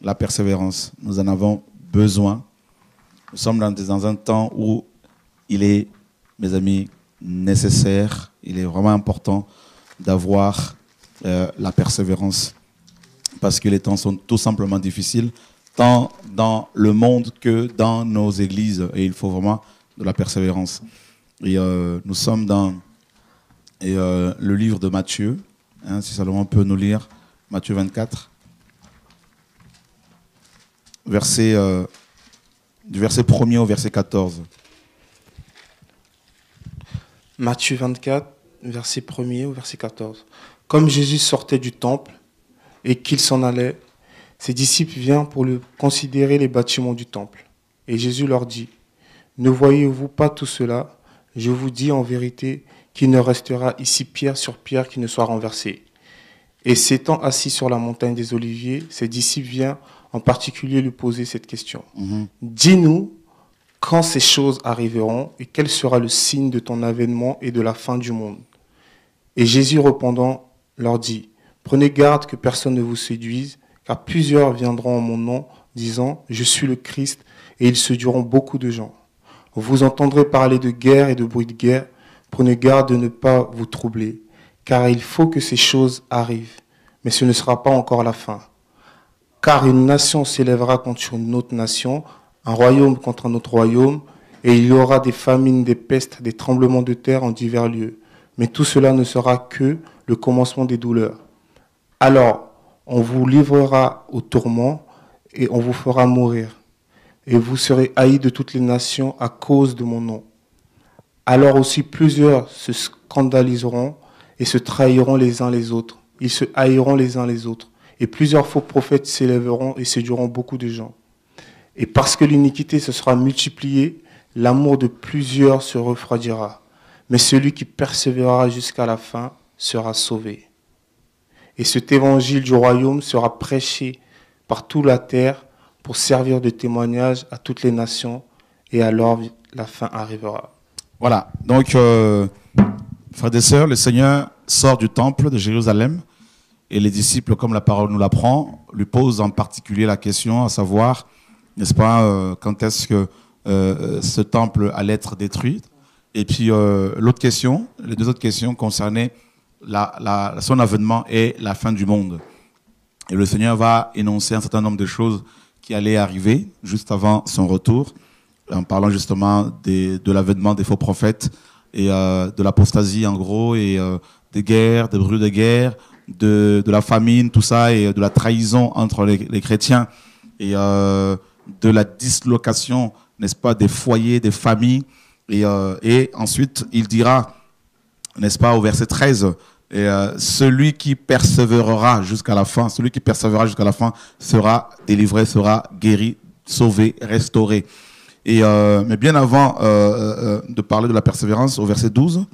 la persévérance. Nous en avons besoin. Nous sommes dans un temps où il est, mes amis, nécessaire, il est vraiment important d'avoir la persévérance parce que les temps sont tout simplement difficiles, tant dans le monde que dans nos églises. Et il faut vraiment de la persévérance. Et nous sommes dans le livre de Matthieu. Hein, si Salomon peut nous lire Matthieu 24, du verset 1er au verset 14. Matthieu 24, verset 1er au verset 14. Comme Jésus sortait du temple et qu'il s'en allait, ses disciples vinrent pour lui considérer les bâtiments du temple. Et Jésus leur dit, « Ne voyez-vous pas tout cela? Je vous dis en vérité qu'il ne restera ici pierre sur pierre qui ne soit renversée. » Et s'étant assis sur la montagne des Oliviers, ses disciples vinrent en particulier lui poser cette question. « Dis-nous, quand ces choses arriveront et quel sera le signe de ton avènement et de la fin du monde? » Et Jésus répondant leur dit, « Prenez garde que personne ne vous séduise, car plusieurs viendront en mon nom, disant, je suis le Christ, et ils séduiront beaucoup de gens. Vous entendrez parler de guerre et de bruit de guerre, prenez garde de ne pas vous troubler, car il faut que ces choses arrivent, mais ce ne sera pas encore la fin. Car une nation s'élèvera contre une autre nation, un royaume contre un autre royaume, et il y aura des famines, des pestes, des tremblements de terre en divers lieux. Mais tout cela ne sera que le commencement des douleurs. Alors, on vous livrera au tourment et on vous fera mourir. Et vous serez haïs de toutes les nations à cause de mon nom. Alors aussi plusieurs se scandaliseront et se trahiront les uns les autres. Ils se haïront les uns les autres. Et plusieurs faux prophètes s'élèveront et séduiront beaucoup de gens. Et parce que l'iniquité se sera multipliée, l'amour de plusieurs se refroidira. Mais celui qui persévérera jusqu'à la fin sera sauvé. Et cet évangile du royaume sera prêché par toute la terre pour servir de témoignage à toutes les nations, et alors la fin arrivera. Voilà, donc, frères et sœurs, le Seigneur sort du temple de Jérusalem, et les disciples, comme la parole nous l'apprend, lui posent en particulier la question, à savoir, n'est-ce pas, quand est-ce que ce temple allait être détruit. Et puis l'autre question, les deux autres questions concernaient son avènement et la fin du monde. Et le Seigneur va énoncer un certain nombre de choses qui allaient arriver juste avant son retour, en parlant justement de l'avènement des faux prophètes et de l'apostasie en gros, et des guerres, des bruits de guerre, de la famine, tout ça, et de la trahison entre les chrétiens, et de la dislocation, n'est-ce pas, des foyers, des familles. Et ensuite, il dira, n'est-ce pas, au verset 13, celui qui persévérera jusqu'à la fin, celui qui persévérera jusqu'à la fin sera délivré, sera guéri, sauvé, restauré. Mais bien avant de parler de la persévérance, au verset 12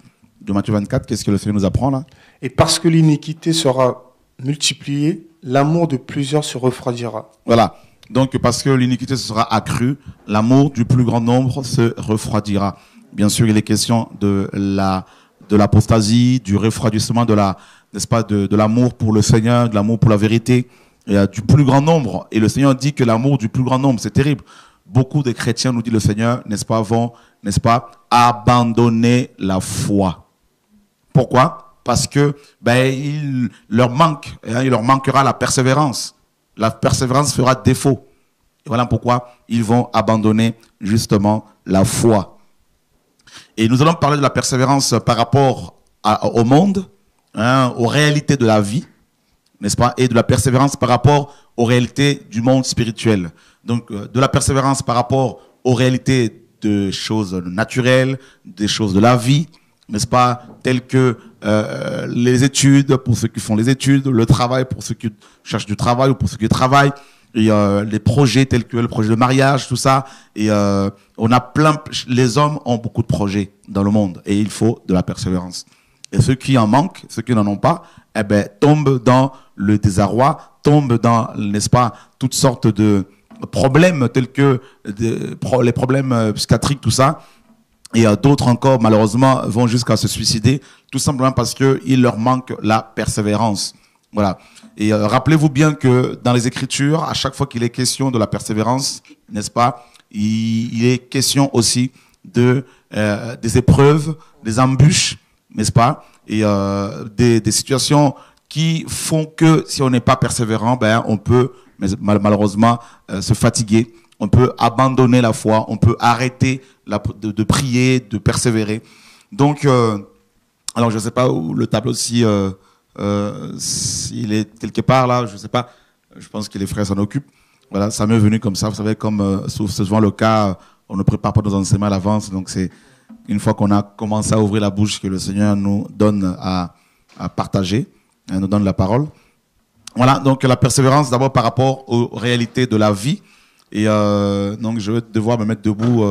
de Matthieu 24, qu'est-ce que le Seigneur nous apprend là? Et parce que l'iniquité sera multipliée, l'amour de plusieurs se refroidira. Voilà. Donc, parce que l'iniquité sera accrue, l'amour du plus grand nombre se refroidira. Bien sûr, il est question de l'apostasie, du refroidissement n'est-ce pas, de l'amour pour le Seigneur, de l'amour pour la vérité, du plus grand nombre. Et le Seigneur dit que l'amour du plus grand nombre, c'est terrible. Beaucoup de chrétiens, nous dit le Seigneur, n'est-ce pas, vont, n'est-ce pas, abandonner la foi. Pourquoi? Parce que, il leur manquera la persévérance. La persévérance fera défaut. Et voilà pourquoi ils vont abandonner justement la foi. Et nous allons parler de la persévérance par rapport au monde, aux réalités de la vie, n'est-ce pas, et de la persévérance par rapport aux réalités du monde spirituel. Donc, de la persévérance par rapport aux réalités de choses naturelles, des choses de la vie, n'est-ce pas, telles que les études, pour ceux qui font les études, le travail, pour ceux qui cherchent du travail ou pour ceux qui travaillent, et les projets tels que le projet de mariage, tout ça. Et on a les hommes ont beaucoup de projets dans le monde et il faut de la persévérance. Et ceux qui en manquent, ceux qui n'en ont pas, tombent dans le désarroi, tombent dans, n'est-ce pas, toutes sortes de problèmes tels que les problèmes psychiatriques, tout ça. Et d'autres encore, malheureusement, vont jusqu'à se suicider, tout simplement parce qu'il leur manque la persévérance. Voilà. Et rappelez-vous bien que dans les Écritures, à chaque fois qu'il est question de la persévérance, n'est-ce pas, il est question aussi des épreuves, des embûches, n'est-ce pas, et des situations qui font que si on n'est pas persévérant, ben on peut malheureusement se fatiguer, on peut abandonner la foi, on peut arrêter de prier, de persévérer. Donc, alors je ne sais pas où le tableau s'il est quelque part là, je ne sais pas. Je pense que les frères s'en occupent. Voilà, ça m'est venu comme ça. Vous savez, comme c'est souvent le cas, on ne prépare pas nos enseignements à l'avance. Donc c'est une fois qu'on a commencé à ouvrir la bouche que le Seigneur nous donne à partager, nous donne la parole. Voilà, donc la persévérance d'abord par rapport aux réalités de la vie. Et donc je vais devoir me mettre debout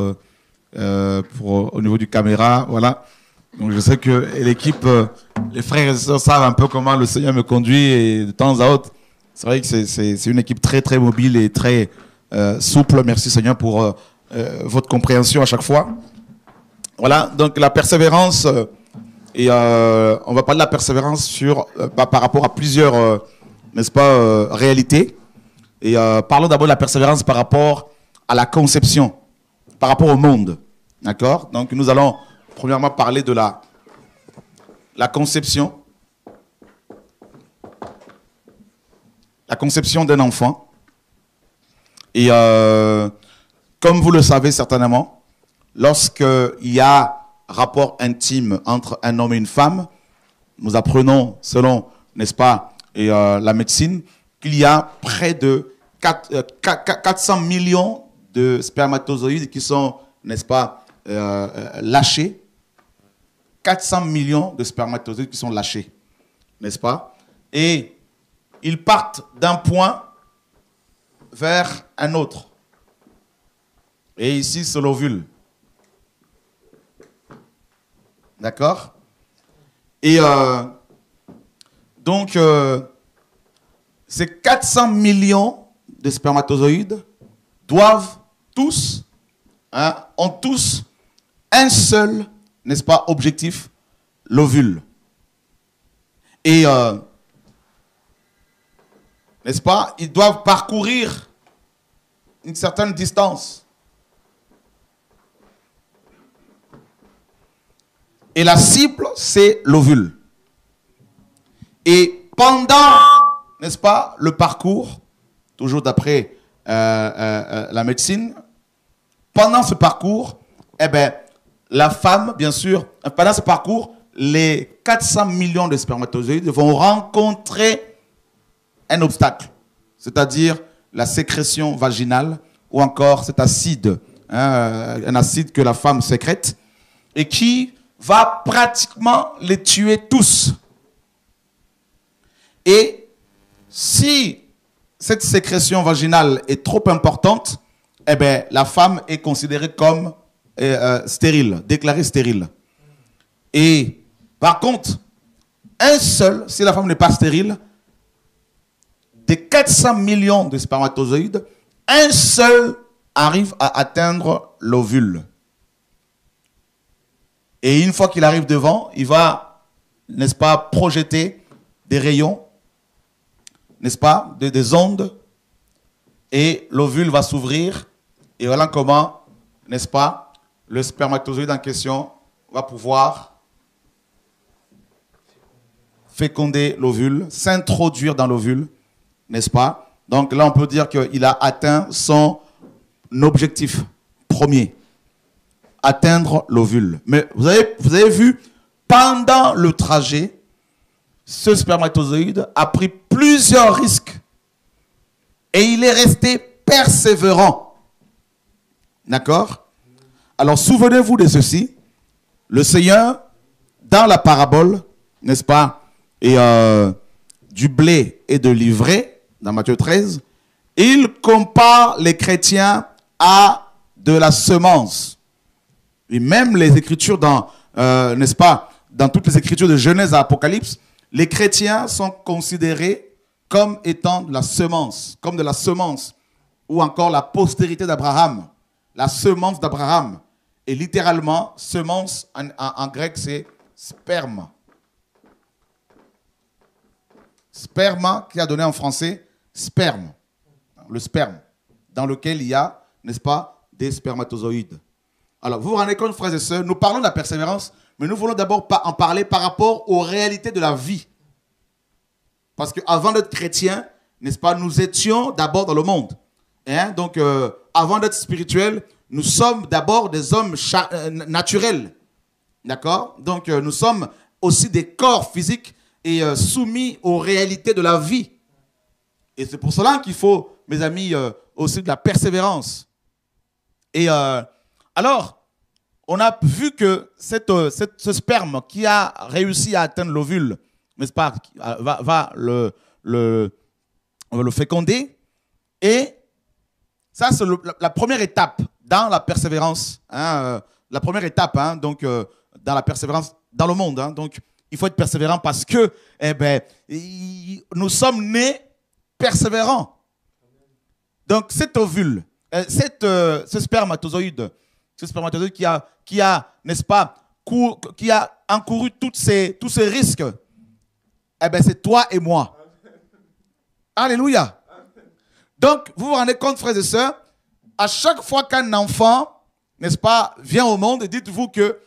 au niveau du caméra. Voilà. Donc je sais que l'équipe, les frères et sœurs savent un peu comment le Seigneur me conduit et de temps à autre. C'est vrai que c'est une équipe très très mobile et très souple. Merci Seigneur pour votre compréhension à chaque fois. Voilà, donc la persévérance, et on va parler de la persévérance par rapport à plusieurs, n'est-ce pas, réalités. Et parlons d'abord de la persévérance par rapport à la conception, par rapport au monde. D'accord? Donc nous allons premièrement parler de la conception. La conception d'un enfant. Et comme vous le savez certainement, lorsqu'il y a rapport intime entre un homme et une femme, nous apprenons, selon, n'est-ce pas, la médecine, qu'il y a près de 400 millions de spermatozoïdes qui sont, n'est-ce pas, lâchés. 400 millions de spermatozoïdes qui sont lâchés, n'est-ce pas? Et ils partent d'un point vers un autre. Et ici, c'est l'ovule. D'accord? Et donc, ces 400 millions de spermatozoïdes doivent tous, ont tous un seul, n'est-ce pas, objectif, l'ovule. Et, n'est-ce pas, ils doivent parcourir une certaine distance. Et la cible, c'est l'ovule. Et pendant, n'est-ce pas, le parcours, toujours d'après la médecine, pendant ce parcours, eh ben, la femme, bien sûr, pendant ce parcours, les 400 millions de spermatozoïdes vont rencontrer un obstacle, c'est-à-dire la sécrétion vaginale ou encore cet acide, un acide que la femme sécrète et qui va pratiquement les tuer tous. Et si cette sécrétion vaginale est trop importante, eh bien, la femme est considérée comme stérile, déclarée stérile. Et par contre, si la femme n'est pas stérile, des 400 millions de spermatozoïdes, un seul arrive à atteindre l'ovule. Et une fois qu'il arrive devant, il va, n'est-ce pas, projeter des rayons, n'est-ce pas, des ondes, et l'ovule va s'ouvrir, et voilà comment, n'est-ce pas, le spermatozoïde en question va pouvoir féconder l'ovule, s'introduire dans l'ovule, n'est-ce pas? Donc là, on peut dire qu'il a atteint son objectif premier, atteindre l'ovule. Mais vous avez vu, pendant le trajet, ce spermatozoïde a pris plusieurs risques et il est resté persévérant. D'accord? Alors, souvenez-vous de ceci. Le Seigneur, dans la parabole, n'est-ce pas, et du blé et de l'ivraie, dans Matthieu 13, il compare les chrétiens à de la semence. Et même les Écritures, n'est-ce pas, dans toutes les Écritures de Genèse à Apocalypse, les chrétiens sont considérés comme étant de la semence, comme de la semence, ou encore la postérité d'Abraham, la semence d'Abraham. Et littéralement, semence en grec, c'est sperme. Sperma, qui a donné en français sperme. Le sperme, dans lequel il y a, n'est-ce pas, des spermatozoïdes. Alors, vous vous rendez compte, frères et sœurs, nous parlons de la persévérance, mais nous voulons d'abord en parler par rapport aux réalités de la vie. Parce qu'avant d'être chrétiens, n'est-ce pas, nous étions d'abord dans le monde. Hein? Donc, avant d'être spirituels, nous sommes d'abord des hommes naturels. D'accord? Donc, nous sommes aussi des corps physiques et soumis aux réalités de la vie. Et c'est pour cela qu'il faut, mes amis, aussi de la persévérance. Et alors, on a vu que ce sperme qui a réussi à atteindre l'ovule, n'est-ce pas, va le féconder. Et ça, c'est la première étape dans la persévérance. Hein, la première étape, hein, donc, dans la persévérance dans le monde. Hein, donc, il faut être persévérant parce que nous sommes nés persévérants. Donc, cet ovule, ce spermatozoïde qui a, n'est-ce pas, qui a encouru tous ces risques, c'est toi et moi. Alléluia. Donc, vous vous rendez compte, frères et sœurs, à chaque fois qu'un enfant, n'est-ce pas, vient au monde, dites-vous que,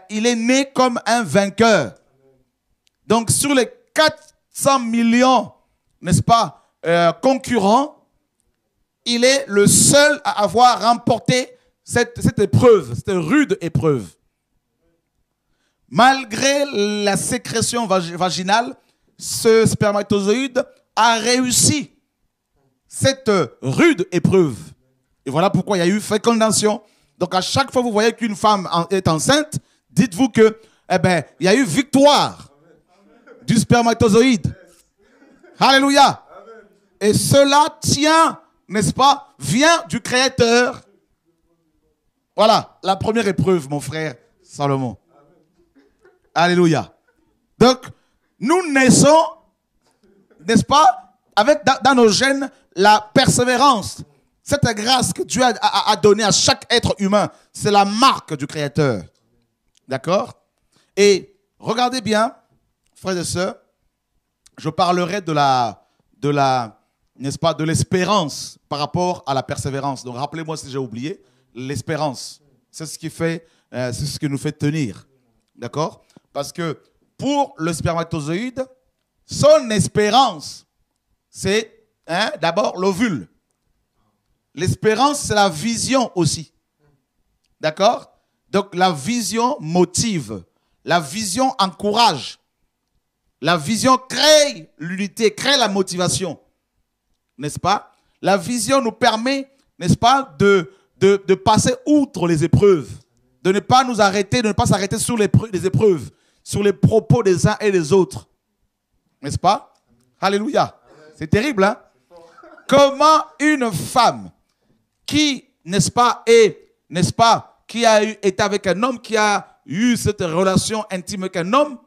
il est né comme un vainqueur. Donc, sur les 400 millions, n'est-ce pas, concurrents, il est le seul à avoir remporté cette épreuve, cette rude épreuve. Malgré la sécrétion vaginale, ce spermatozoïde a réussi cette rude épreuve. Et voilà pourquoi il y a eu fécondation. Donc à chaque fois que vous voyez qu'une femme est enceinte, dites-vous que, il y a eu victoire du spermatozoïde. Alléluia. Et cela tient, n'est-ce pas, vient du Créateur. Voilà, la première épreuve, mon frère Salomon. Alléluia. Donc, nous naissons, n'est-ce pas, avec dans nos gènes la persévérance. Cette grâce que Dieu a donnée à chaque être humain, c'est la marque du Créateur. D'accord? Et regardez bien, frères et sœurs, je parlerai n'est-ce pas, de l'espérance par rapport à la persévérance. Donc, rappelez-moi si j'ai oublié, l'espérance. C'est ce qui fait, c'est ce qui nous fait tenir. D'accord? Parce que pour le spermatozoïde, son espérance, c'est d'abord l'ovule. L'espérance, c'est la vision aussi. D'accord? Donc, la vision motive. La vision encourage. La vision crée l'unité, crée la motivation. N'est-ce pas? La vision nous permet, n'est-ce pas, de passer outre les épreuves. De ne pas nous arrêter, de ne pas s'arrêter sur les épreuves, sur les propos des uns et des autres. N'est-ce pas? Alléluia. C'est terrible, hein? Comment une femme qui, n'est-ce pas, qui a été avec un homme, qui a eu cette relation intime avec un homme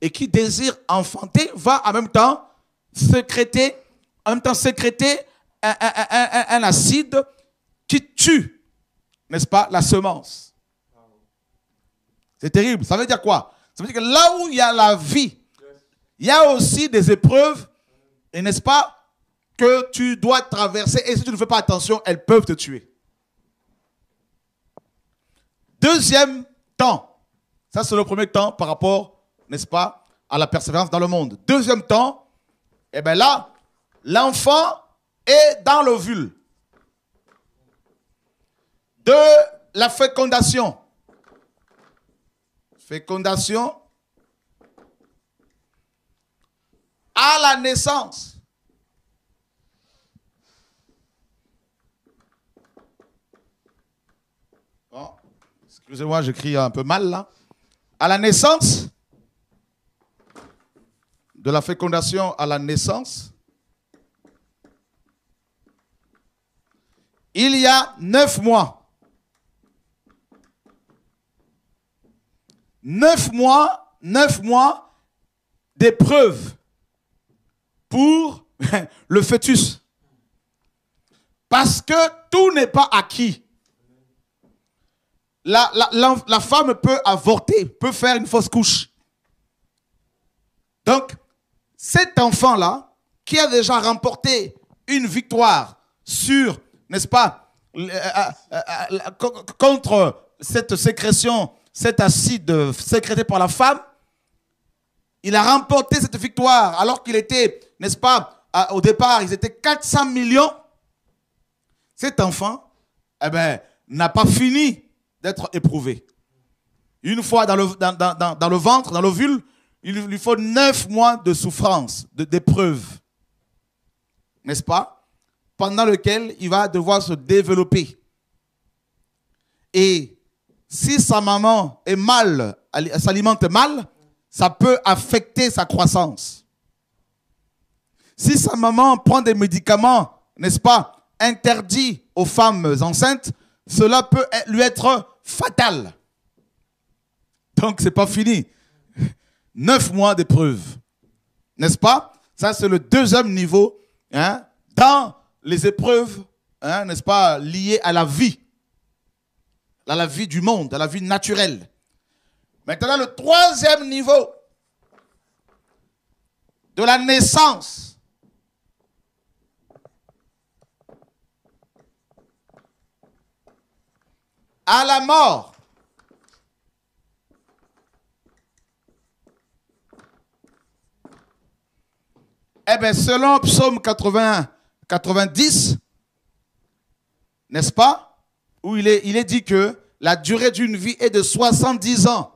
et qui désire enfanter, va en même temps sécréter un acide qui tue, n'est-ce pas, la semence. C'est terrible. Ça veut dire quoi? Ça veut dire que là où il y a la vie, il y a aussi des épreuves, et n'est-ce pas, que tu dois traverser, et si tu ne fais pas attention, elles peuvent te tuer. Deuxième temps, ça c'est le premier temps par rapport, n'est-ce pas, à la persévérance dans le monde. Deuxième temps, eh bien là, l'enfant est dans l'ovule. De la fécondation. Fécondation à la naissance. Bon, excusez-moi, j'écris un peu mal là. À la naissance, de la fécondation à la naissance, il y a 9 mois. 9 mois d'épreuve pour le fœtus. Parce que tout n'est pas acquis. La femme peut avorter, peut faire une fausse couche. Donc, cet enfant-là, qui a déjà remporté une victoire sur, n'est-ce pas, contre cette sécrétion, cet acide sécrété par la femme, il a remporté cette victoire alors qu'il était, n'est-ce pas, au départ, ils étaient 400 millions. Cet enfant, eh ben, n'a pas fini d'être éprouvé. Une fois dans le ventre, dans l'ovule, il lui faut 9 mois de souffrance, d'épreuve. N'est-ce pas? Pendant lequel il va devoir se développer. Et si sa maman est mal, s'alimente mal, ça peut affecter sa croissance. Si sa maman prend des médicaments, n'est-ce pas, interdits aux femmes enceintes, cela peut lui être fatal. Donc, ce n'est pas fini. 9 mois d'épreuve. N'est-ce pas? Ça, c'est le deuxième niveau, hein, dans les épreuves, hein, n'est-ce pas, liées à la vie. À la vie du monde, à la vie naturelle. Maintenant, le troisième niveau de la naissance. À la mort. Eh bien, selon Psaume 90, n'est-ce pas, où il est dit que la durée d'une vie est de 70 ans.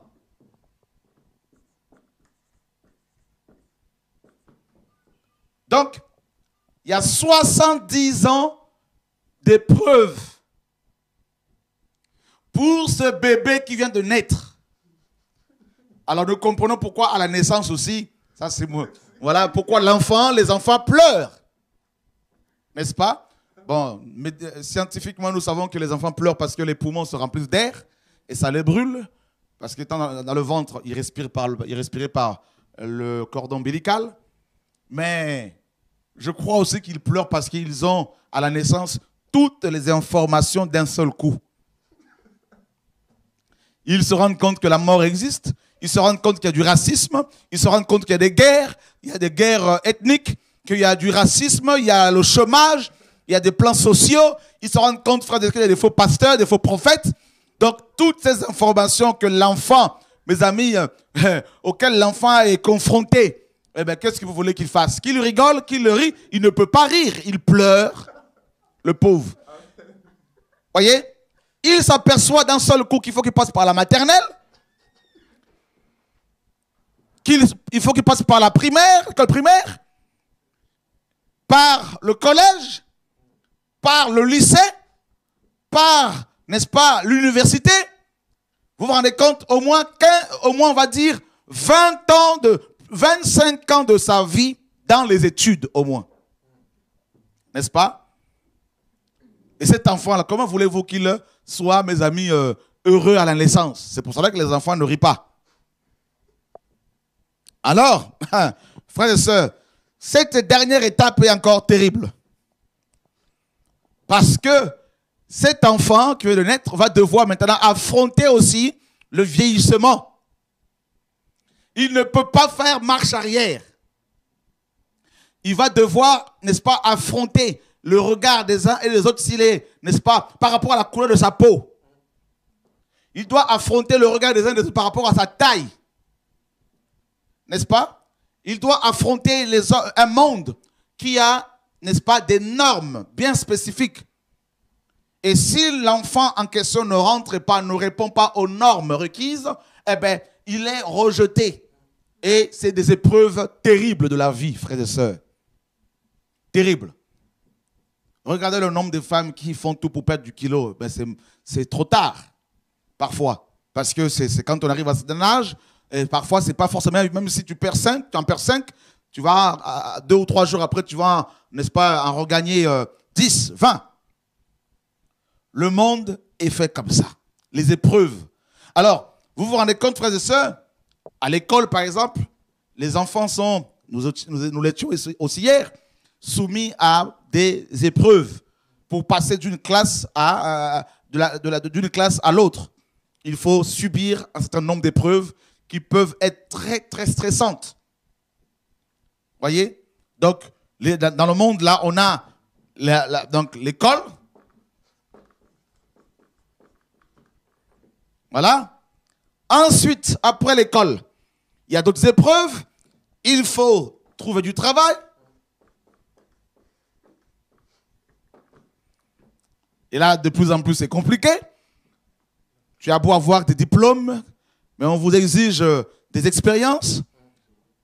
Donc, il y a 70 ans d'épreuve pour ce bébé qui vient de naître. Alors, nous comprenons pourquoi à la naissance aussi, ça c'est moi. Voilà pourquoi les enfants pleurent. N'est-ce pas? Bon, mais scientifiquement, nous savons que les enfants pleurent parce que les poumons se remplissent d'air et ça les brûle. Parce qu'étant dans le ventre, ils respirent par le cordon ombilical. Mais je crois aussi qu'ils pleurent parce qu'ils ont, à la naissance, toutes les informations d'un seul coup. Ils se rendent compte que la mort existe. Ils se rendent compte qu'il y a du racisme. Ils se rendent compte qu'il y a des guerres. Il y a des guerres ethniques. Qu'il y a du racisme. Il y a le chômage. Il y a des plans sociaux. Ils se rendent compte, frère, qu'il y a des faux pasteurs, des faux prophètes. Donc, toutes ces informations que l'enfant, mes amis, auxquelles l'enfant est confronté, eh bien, qu'est-ce que vous voulez qu'il fasse? Qu'il rigole, qu'il rit? Il ne peut pas rire. Il pleure. Le pauvre. Voyez? Il s'aperçoit d'un seul coup qu'il faut qu'il passe par la maternelle, qu'il faut qu'il passe par la primaire, l'école primaire, par le collège, par le lycée, par, n'est-ce pas, l'université. Vous vous rendez compte, au moins, on va dire, 25 ans de sa vie dans les études, au moins. N'est-ce pas? Et cet enfant-là, comment voulez-vous qu'il soit, mes amis, heureux à la naissance? C'est pour cela que les enfants ne rient pas. Alors, frères et sœurs, cette dernière étape est encore terrible. Parce que cet enfant qui vient de naître va devoir maintenant affronter aussi le vieillissement. Il ne peut pas faire marche arrière. Il va devoir, n'est-ce pas, affronter le regard des uns et des autres s'il est, n'est-ce pas, par rapport à la couleur de sa peau. Il doit affronter le regard des uns et des autres par rapport à sa taille. N'est-ce pas? Il doit affronter un monde qui a, n'est-ce pas, des normes bien spécifiques. Et si l'enfant en question ne rentre pas, ne répond pas aux normes requises, eh bien, il est rejeté. Et c'est des épreuves terribles de la vie, frères et sœurs. Terribles. Regardez le nombre de femmes qui font tout pour perdre du kilo. Ben c'est trop tard, parfois. Parce que c'est quand on arrive à cet âge, et parfois, c'est pas forcément, même si tu perds 5, tu en perds 5, tu vas, 2 ou 3 jours après, tu vas, n'est-ce pas, en regagner 10, 20. Le monde est fait comme ça. Les épreuves. Alors, vous vous rendez compte, frères et sœurs, à l'école, par exemple, les enfants sont, nous l'étions aussi hier, soumis à des épreuves pour passer d'une classe d'une classe à l'autre. Il faut subir un certain nombre d'épreuves qui peuvent être très, très stressantes. Voyez? Donc, dans le monde, là, on a donc l'école. Voilà. Ensuite, après l'école, il y a d'autres épreuves. Il faut trouver du travail. Et là, de plus en plus, c'est compliqué. Tu as beau avoir des diplômes, mais on vous exige des expériences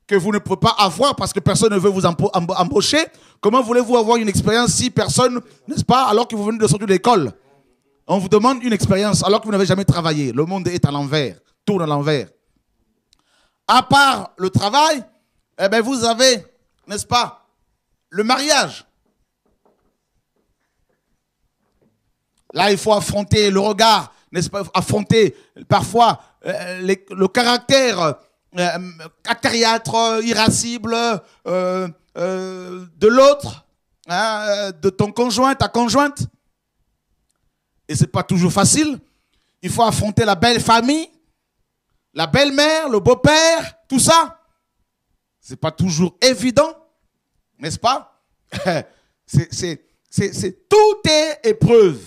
que vous ne pouvez pas avoir parce que personne ne veut vous embaucher. Comment voulez-vous avoir une expérience si personne, n'est-ce pas, alors que vous venez de sortir de l'école? On vous demande une expérience alors que vous n'avez jamais travaillé. Le monde est à l'envers, tourne à l'envers. À part le travail, eh bien, vous avez, n'est-ce pas, le mariage. Là, il faut affronter le regard, n'est-ce pas, affronter parfois le caractère acariâtre, irascible de l'autre, hein, de ton conjoint, ta conjointe. Et ce n'est pas toujours facile. Il faut affronter la belle famille, la belle-mère, le beau-père, tout ça. Ce n'est pas toujours évident, n'est-ce pas? Tout est épreuve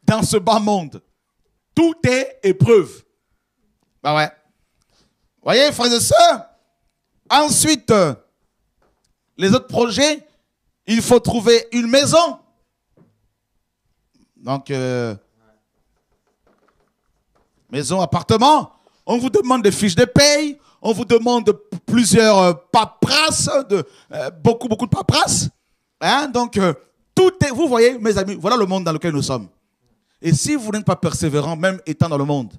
dans ce bas monde. Tout est épreuve. Bah ouais. Voyez, frères et sœurs, ensuite, les autres projets, il faut trouver une maison. Donc, maison, appartement, on vous demande des fiches de paye, on vous demande plusieurs paperasses, beaucoup de paperasses. Hein? Donc, tout est, vous voyez, mes amis, voilà le monde dans lequel nous sommes. Et si vous n'êtes pas persévérant, même étant dans le monde,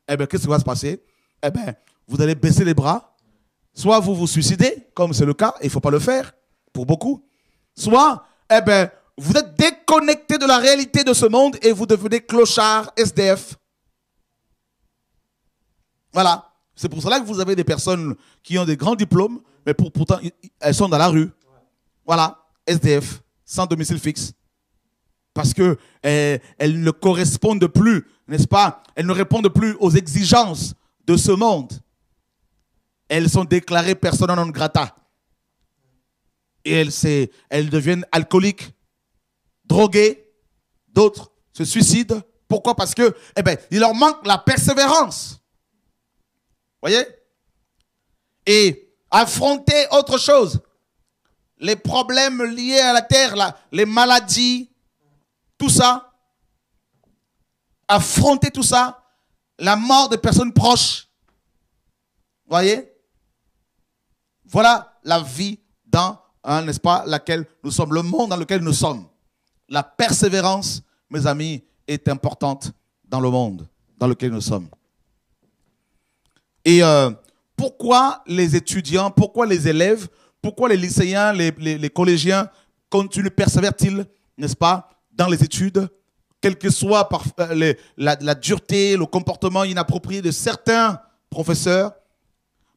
eh bien, qu'est-ce qui va se passer? Eh bien, vous allez baisser les bras. Soit vous vous suicidez, comme c'est le cas, et il ne faut pas le faire, pour beaucoup. Soit, eh bien, vous êtes déconnecté de la réalité de ce monde et vous devenez clochard, SDF. Voilà. C'est pour cela que vous avez des personnes qui ont des grands diplômes, mais pourtant, elles sont dans la rue. Voilà, SDF, sans domicile fixe. Parce qu'elles ne correspondent plus, n'est-ce pas? Elles ne répondent plus aux exigences de ce monde. Elles sont déclarées persona non grata. Et elles deviennent alcooliques, droguées. D'autres se suicident. Pourquoi? Parce que, eh ben, il leur manque la persévérance. Voyez? Et affronter autre chose. Les problèmes liés à la terre, les maladies, tout ça. Affronter tout ça. La mort des personnes proches. Voyez? Voilà la vie dans, n'est-ce pas, laquelle nous sommes, le monde dans lequel nous sommes. La persévérance, mes amis, est importante dans le monde dans lequel nous sommes. Et pourquoi les étudiants, pourquoi les élèves, pourquoi les lycéens, les collégiens continuent, persévèrent-ils, n'est-ce pas, dans les études, quelle que soit la dureté, le comportement inapproprié de certains professeurs?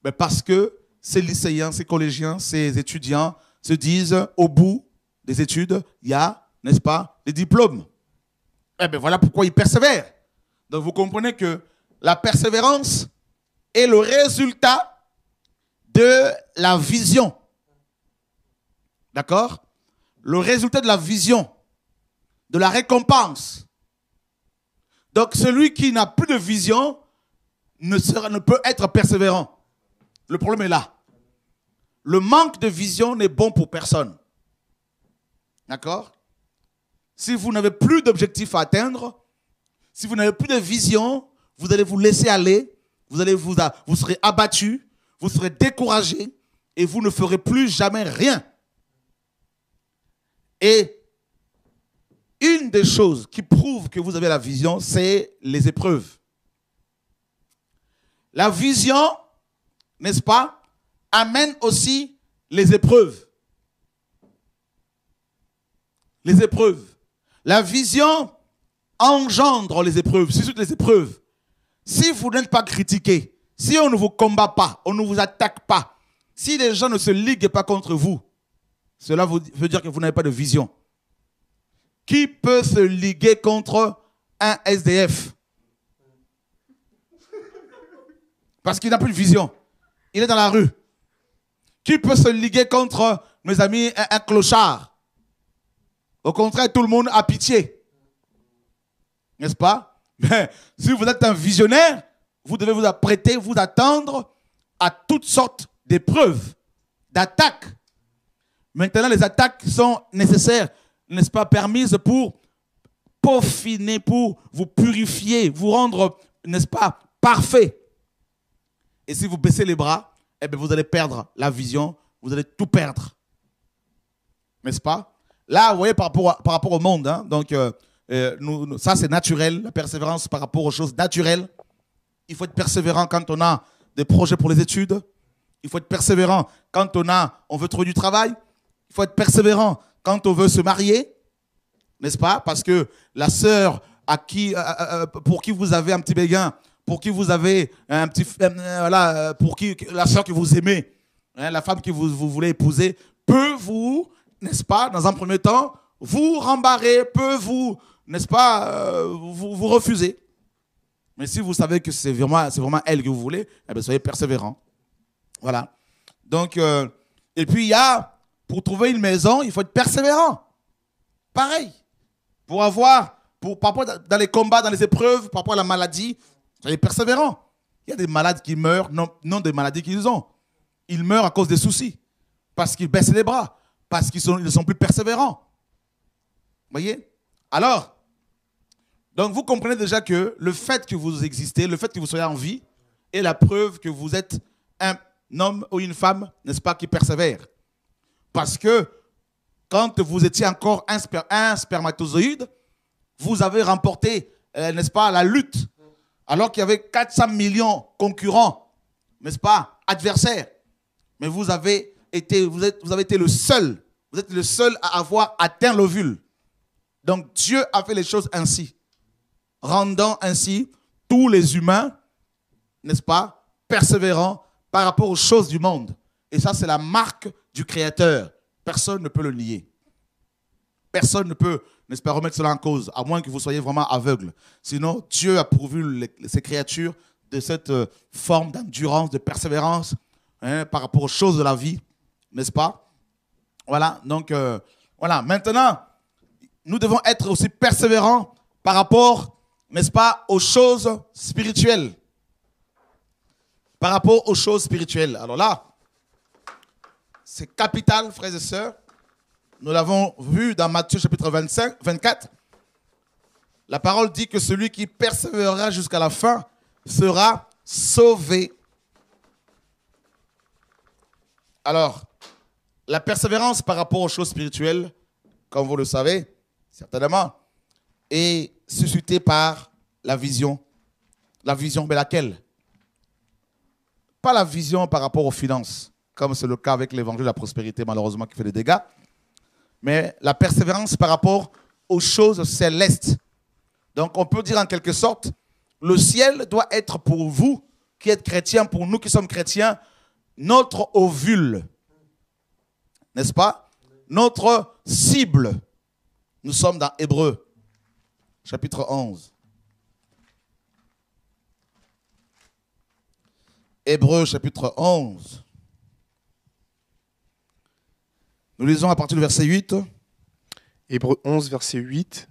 Mais parce que ces lycéens, ces collégiens, ces étudiants se disent, au bout des études, il y a, n'est-ce pas, des diplômes. Eh bien, voilà pourquoi ils persévèrent. Donc, vous comprenez que la persévérance est le résultat de la vision. D'accord? Le résultat de la vision, de la récompense. Donc, celui qui n'a plus de vision ne peut être persévérant. Le problème est là. Le manque de vision n'est bon pour personne. D'accord? Si vous n'avez plus d'objectifs à atteindre, si vous n'avez plus de vision, vous allez vous laisser aller, vous serez abattu, vous serez découragé et vous ne ferez plus jamais rien. Et une des choses qui prouve que vous avez la vision, c'est les épreuves. La vision, n'est-ce pas, amène aussi les épreuves. Les épreuves. La vision engendre les épreuves, c'est toutes les épreuves. Si vous n'êtes pas critiqué, si on ne vous combat pas, on ne vous attaque pas, si les gens ne se liguent pas contre vous, cela veut dire que vous n'avez pas de vision. Qui peut se liguer contre un SDF? Parce qu'il n'a plus de vision. Il est dans la rue. Qui peut se liguer contre, mes amis, un clochard? Au contraire, tout le monde a pitié. N'est-ce pas? Mais si vous êtes un visionnaire, vous devez vous apprêter, vous attendre à toutes sortes d'épreuves, d'attaques. Maintenant, les attaques sont nécessaires, n'est-ce pas, permises pour peaufiner, pour vous purifier, vous rendre, n'est-ce pas, parfait. Et si vous baissez les bras, eh bien, vous allez perdre la vision, vous allez tout perdre. N'est-ce pas? Là, vous voyez, par rapport au monde, hein, donc, ça c'est naturel, la persévérance par rapport aux choses naturelles. Il faut être persévérant quand on a des projets pour les études. Il faut être persévérant quand on veut trouver du travail. Il faut être persévérant quand on veut se marier. N'est-ce pas? Parce que la sœur pour qui vous avez un petit béguin, pour qui vous avez un petit... voilà, pour qui la sœur que vous aimez, hein, la femme que vous voulez épouser, peut vous, n'est-ce pas, dans un premier temps, vous rembarrer, peut vous, n'est-ce pas, vous refuser. Mais si vous savez que c'est vraiment elle que vous voulez, eh bien, soyez persévérant. Voilà. Donc, et puis pour trouver une maison, il faut être persévérant. Pareil. Par rapport dans les combats, dans les épreuves, par rapport à la maladie, soyez persévérant. Il y a des malades qui meurent, non des maladies qu'ils ont. Ils meurent à cause des soucis, parce qu'ils baissent les bras, parce qu'ils ne sont plus persévérants. Vous voyez? Alors, donc vous comprenez déjà que le fait que vous existez, le fait que vous soyez en vie, est la preuve que vous êtes un homme ou une femme, n'est-ce pas, qui persévère. Parce que quand vous étiez encore un spermatozoïde, vous avez remporté, n'est-ce pas, la lutte. Alors qu'il y avait 400 millions concurrents, n'est-ce pas, adversaires. Mais vous avez été le seul. Vous êtes le seul à avoir atteint l'ovule. Donc Dieu a fait les choses ainsi, rendant ainsi tous les humains, n'est-ce pas, persévérants par rapport aux choses du monde. Et ça, c'est la marque du Créateur. Personne ne peut le nier. Personne ne peut, n'est-ce pas, remettre cela en cause, à moins que vous soyez vraiment aveugle. Sinon, Dieu a pourvu ses créatures de cette forme d'endurance, de persévérance, hein, par rapport aux choses de la vie, n'est-ce pas? Voilà, donc, voilà. Maintenant, nous devons être aussi persévérants par rapport, n'est-ce pas, aux choses spirituelles. Par rapport aux choses spirituelles. Alors là, c'est capital, frères et sœurs. Nous l'avons vu dans Matthieu chapitre 24. La parole dit que celui qui persévérera jusqu'à la fin sera sauvé. Alors, la persévérance par rapport aux choses spirituelles, comme vous le savez, certainement, est suscitée par la vision. La vision, mais laquelle? Pas la vision par rapport aux finances, comme c'est le cas avec l'évangile de la prospérité, malheureusement, qui fait des dégâts, mais la persévérance par rapport aux choses célestes. Donc, on peut dire en quelque sorte, le ciel doit être pour vous qui êtes chrétiens, pour nous qui sommes chrétiens, notre ovule. N'est-ce pas? Notre cible. Nous sommes dans Hébreux, chapitre 11. Hébreux, chapitre 11. Nous lisons à partir du verset 8. Hébreux 11, verset 8.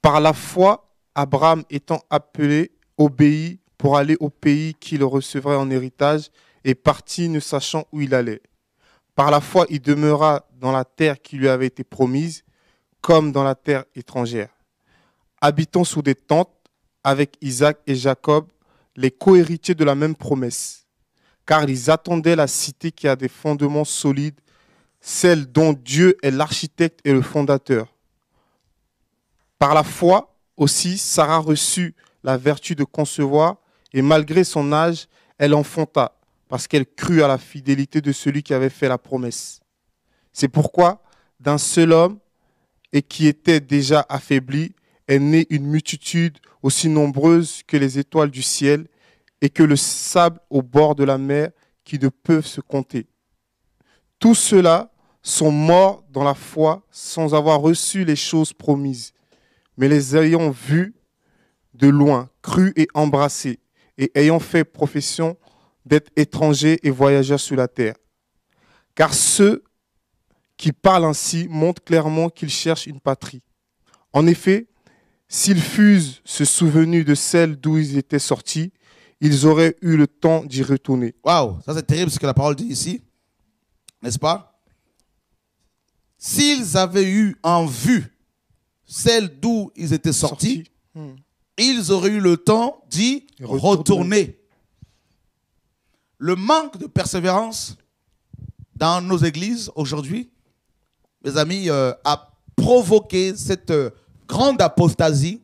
Par la foi, Abraham étant appelé, obéit pour aller au pays qu'il recevrait en héritage et partit ne sachant où il allait. Par la foi, il demeura dans la terre qui lui avait été promise, comme dans la terre étrangère, habitant sous des tentes avec Isaac et Jacob, les co-héritiers de la même promesse, car ils attendaient la cité qui a des fondements solides, celle dont Dieu est l'architecte et le fondateur. Par la foi aussi, Sarah reçut la vertu de concevoir, et malgré son âge, elle enfanta, parce qu'elle crut à la fidélité de celui qui avait fait la promesse. C'est pourquoi, d'un seul homme, et qui était déjà affaibli, est née une multitude aussi nombreuse que les étoiles du ciel et que le sable au bord de la mer qui ne peuvent se compter. Tous ceux-là sont morts dans la foi sans avoir reçu les choses promises, mais les ayant vus de loin, crus et embrassés, et ayant fait profession d'être étrangers et voyageurs sur la terre. Car ceux qui parlent ainsi montrent clairement qu'ils cherchent une patrie. En effet, s'ils fussent se souvenus de celle d'où ils étaient sortis, ils auraient eu le temps d'y retourner. Waouh, ça c'est terrible ce que la parole dit ici, n'est-ce pas? S'ils avaient eu en vue celle d'où ils étaient sortis, ils auraient eu le temps d'y retourner. Le manque de persévérance dans nos églises aujourd'hui, mes amis, a provoqué cette grande apostasie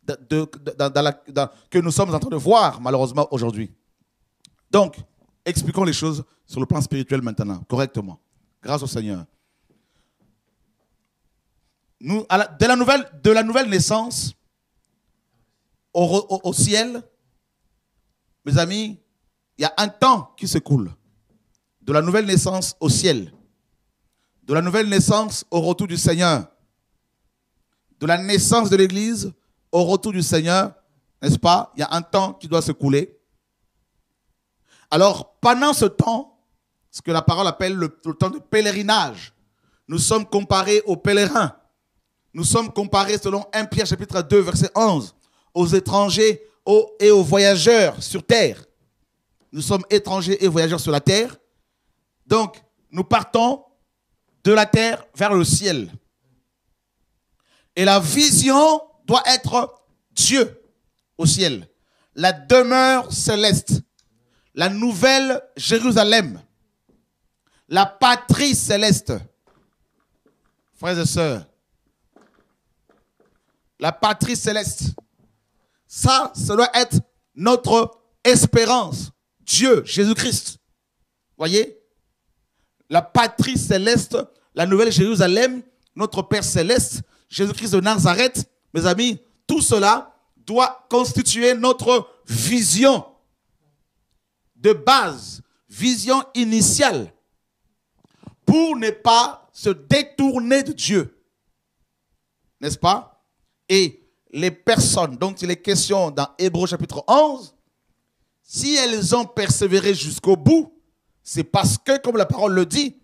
que nous sommes en train de voir malheureusement aujourd'hui. Donc, expliquons les choses sur le plan spirituel maintenant, correctement, grâce au Seigneur. Nous, de la nouvelle naissance au ciel, mes amis, il y a un temps qui s'écoule. De la nouvelle naissance au ciel, de la nouvelle naissance au retour du Seigneur, de la naissance de l'Église au retour du Seigneur, n'est-ce pas? Il y a un temps qui doit s'écouler. Alors, pendant ce temps, ce que la parole appelle le temps de pèlerinage, nous sommes comparés aux pèlerins. Nous sommes comparés, selon 1 Pierre chapitre 2, verset 11, aux étrangers et aux voyageurs sur terre. Nous sommes étrangers et voyageurs sur la terre. Donc, nous partons de la terre vers le ciel. Et la vision doit être Dieu au ciel. La demeure céleste. La nouvelle Jérusalem. La patrie céleste. Frères et sœurs. La patrie céleste. Ça doit être notre espérance. Dieu, Jésus-Christ. Voyez? La patrie céleste, la nouvelle Jérusalem, notre Père céleste, Jésus-Christ de Nazareth, mes amis, tout cela doit constituer notre vision de base, vision initiale, pour ne pas se détourner de Dieu. N'est-ce pas? Et les personnes dont il est question dans Hébreux chapitre 11, si elles ont persévéré jusqu'au bout, c'est parce que, comme la parole le dit,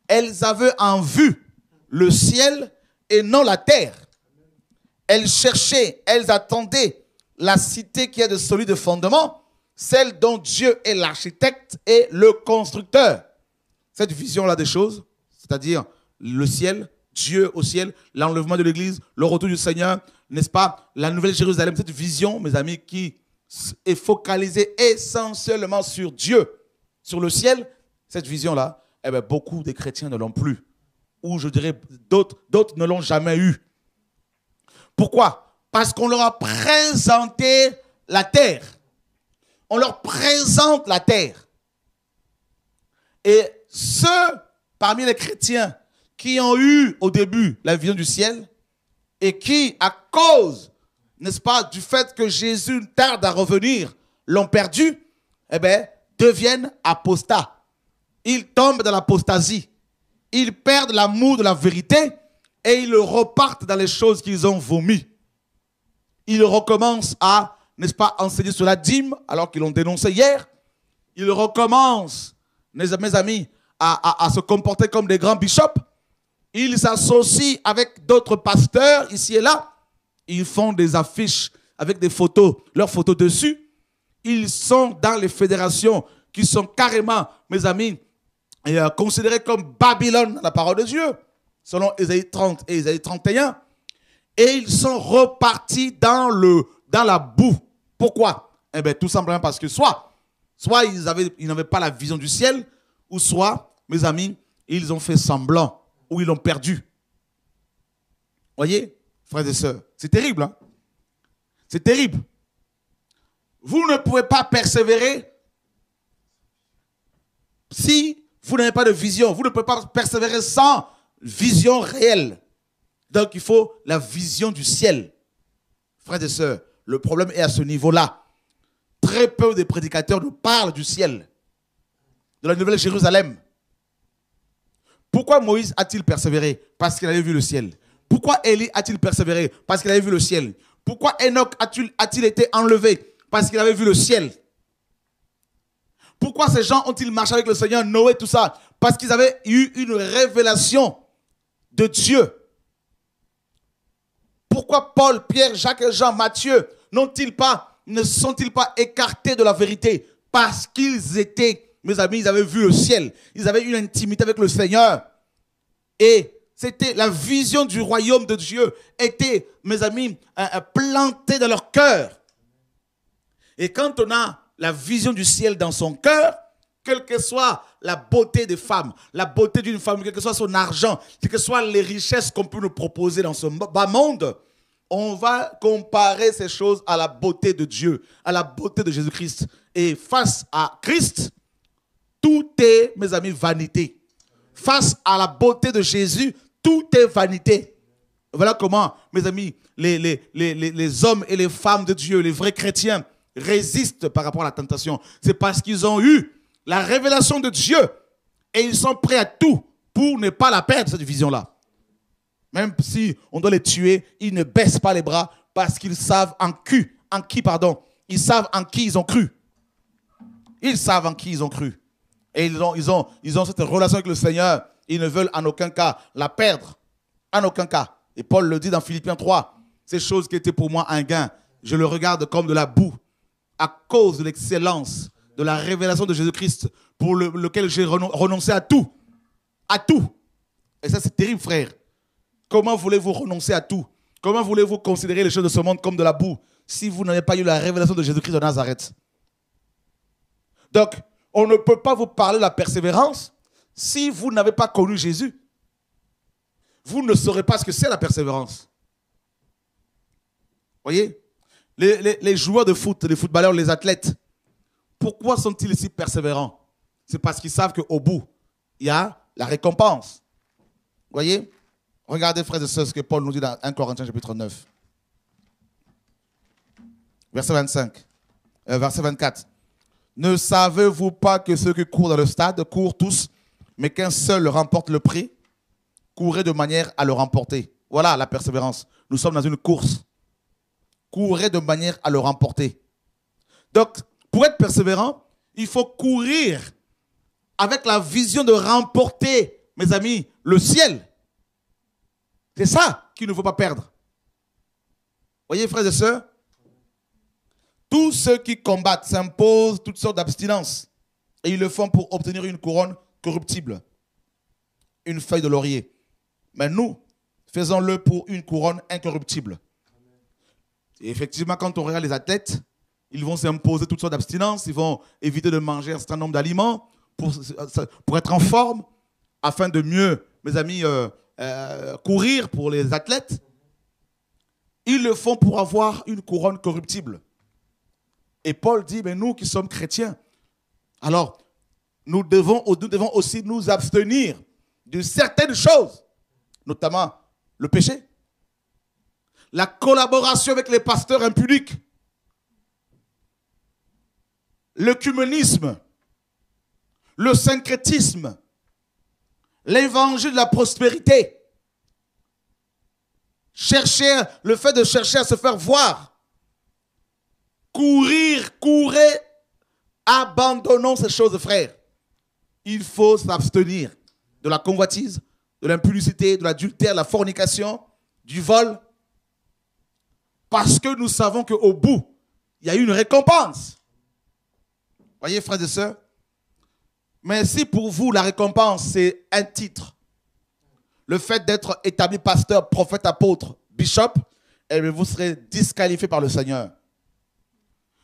elles avaient en vue le ciel et non la terre. Elles cherchaient, elles attendaient la cité qui est de solide fondement, celle dont Dieu est l'architecte et le constructeur. Cette vision-là des choses, c'est-à-dire le ciel, Dieu au ciel, l'enlèvement de l'Église, le retour du Seigneur, n'est-ce pas, la nouvelle Jérusalem, cette vision, mes amis, qui est focalisée essentiellement sur Dieu, sur le ciel, cette vision-là, eh bien, beaucoup de chrétiens ne l'ont plus. Ou je dirais, d'autres ne l'ont jamais eu. Pourquoi? Parce qu'on leur a présenté la terre. On leur présente la terre. Et ceux parmi les chrétiens qui ont eu au début la vision du ciel et qui, à cause, n'est-ce pas, du fait que Jésus tarde à revenir, l'ont perdu, eh bien, deviennent apostats. Ils tombent dans l'apostasie. Ils perdent l'amour de la vérité et ils repartent dans les choses qu'ils ont vomies. Ils recommencent à, n'est-ce pas, enseigner sur la dîme alors qu'ils l'ont dénoncé hier. Ils recommencent, mes amis, à se comporter comme des grands bishops. Ils s'associent avec d'autres pasteurs ici et là. Ils font des affiches avec des photos, leurs photos dessus. Ils sont dans les fédérations qui sont carrément, mes amis, considérées comme Babylone dans la parole de Dieu, selon Ésaïe 30 et Ésaïe 31. Et ils sont repartis dans la boue. Pourquoi? Eh bien, tout simplement parce que soit ils n'avaient pas la vision du ciel, ou soit, mes amis, ils ont fait semblant, ou ils l'ont perdu. Voyez, frères et sœurs, c'est terrible, hein? C'est terrible. Vous ne pouvez pas persévérer si vous n'avez pas de vision. Vous ne pouvez pas persévérer sans vision réelle. Donc, il faut la vision du ciel. Frères et sœurs, le problème est à ce niveau-là. Très peu de prédicateurs nous parlent du ciel, de la nouvelle Jérusalem. Pourquoi Moïse a-t-il persévéré? Parce qu'il avait vu le ciel. Pourquoi Élie a-t-il persévéré? Parce qu'il avait vu le ciel. Pourquoi Enoch a-t-il été enlevé? Parce qu'il avait vu le ciel. Pourquoi ces gens ont-ils marché avec le Seigneur, Noé, tout ça? Parce qu'ils avaient eu une révélation de Dieu. Pourquoi Paul, Pierre, Jacques, Jean, Matthieu ne sont-ils pas écartés de la vérité? Parce qu'ils étaient, mes amis, ils avaient vu le ciel. Ils avaient une intimité avec le Seigneur. Et c'était la vision du royaume de Dieu était, mes amis, plantée dans leur cœur. Et quand on a la vision du ciel dans son cœur, quelle que soit la beauté des femmes, la beauté d'une femme, quel que soit son argent, quelles que soient les richesses qu'on peut nous proposer dans ce bas monde, on va comparer ces choses à la beauté de Dieu, à la beauté de Jésus-Christ. Et face à Christ, tout est, mes amis, vanité. Face à la beauté de Jésus, tout est vanité. Voilà comment, mes amis, les hommes et les femmes de Dieu, les vrais chrétiens, résistent par rapport à la tentation. C'est parce qu'ils ont eu la révélation de Dieu et ils sont prêts à tout pour ne pas la perdre, cette vision-là. Même si on doit les tuer, ils ne baissent pas les bras parce qu'ils savent ils savent en qui ils ont cru. Ils savent en qui ils ont cru. Et ils ont cette relation avec le Seigneur. Ils ne veulent en aucun cas la perdre. En aucun cas. Et Paul le dit dans Philippiens 3. Ces choses qui étaient pour moi un gain, je le regarde comme de la boue à cause de l'excellence de la révélation de Jésus-Christ pour lequel j'ai renoncé à tout. À tout. Et ça, c'est terrible, frère. Comment voulez-vous renoncer à tout? Comment voulez-vous considérer les choses de ce monde comme de la boue si vous n'avez pas eu la révélation de Jésus-Christ de Nazareth? Donc, on ne peut pas vous parler de la persévérance si vous n'avez pas connu Jésus. Vous ne saurez pas ce que c'est la persévérance. Voyez? Les joueurs de foot, les footballeurs, les athlètes, pourquoi sont-ils si persévérants? C'est parce qu'ils savent qu'au bout, il y a la récompense. Voyez? Regardez, frères et sœurs, ce que Paul nous dit dans 1 Corinthiens chapitre 9. Verset 24. Ne savez-vous pas que ceux qui courent dans le stade courent tous, mais qu'un seul remporte le prix? Courez de manière à le remporter. Voilà la persévérance. Nous sommes dans une course. Courez de manière à le remporter. Donc, pour être persévérant, il faut courir avec la vision de remporter, mes amis, le ciel. C'est ça qu'il ne faut pas perdre. Voyez, frères et sœurs, tous ceux qui combattent s'imposent toutes sortes d'abstinences. Et ils le font pour obtenir une couronne corruptible. Une feuille de laurier. Mais nous, faisons-le pour une couronne incorruptible. Et effectivement, quand on regarde les athlètes, ils vont s'imposer toutes sortes d'abstinences. Ils vont éviter de manger un certain nombre d'aliments pour être en forme, afin de mieux, mes amis, courir pour les athlètes. Ils le font pour avoir une couronne corruptible. Et Paul dit, mais nous qui sommes chrétiens, alors nous devons aussi nous abstenir de certaines choses, notamment le péché, la collaboration avec les pasteurs impudiques, l'œcuménisme, le syncrétisme, l'évangile de la prospérité, le fait de chercher à se faire voir, courez, abandonnons ces choses, frères. Il faut s'abstenir de la convoitise, de l'impudicité, de l'adultère, de la fornication, du vol, parce que nous savons qu'au bout, il y a une récompense. Voyez, frères et sœurs? Mais si pour vous, la récompense, c'est un titre, le fait d'être établi pasteur, prophète, apôtre, bishop, eh bien, vous serez disqualifié par le Seigneur.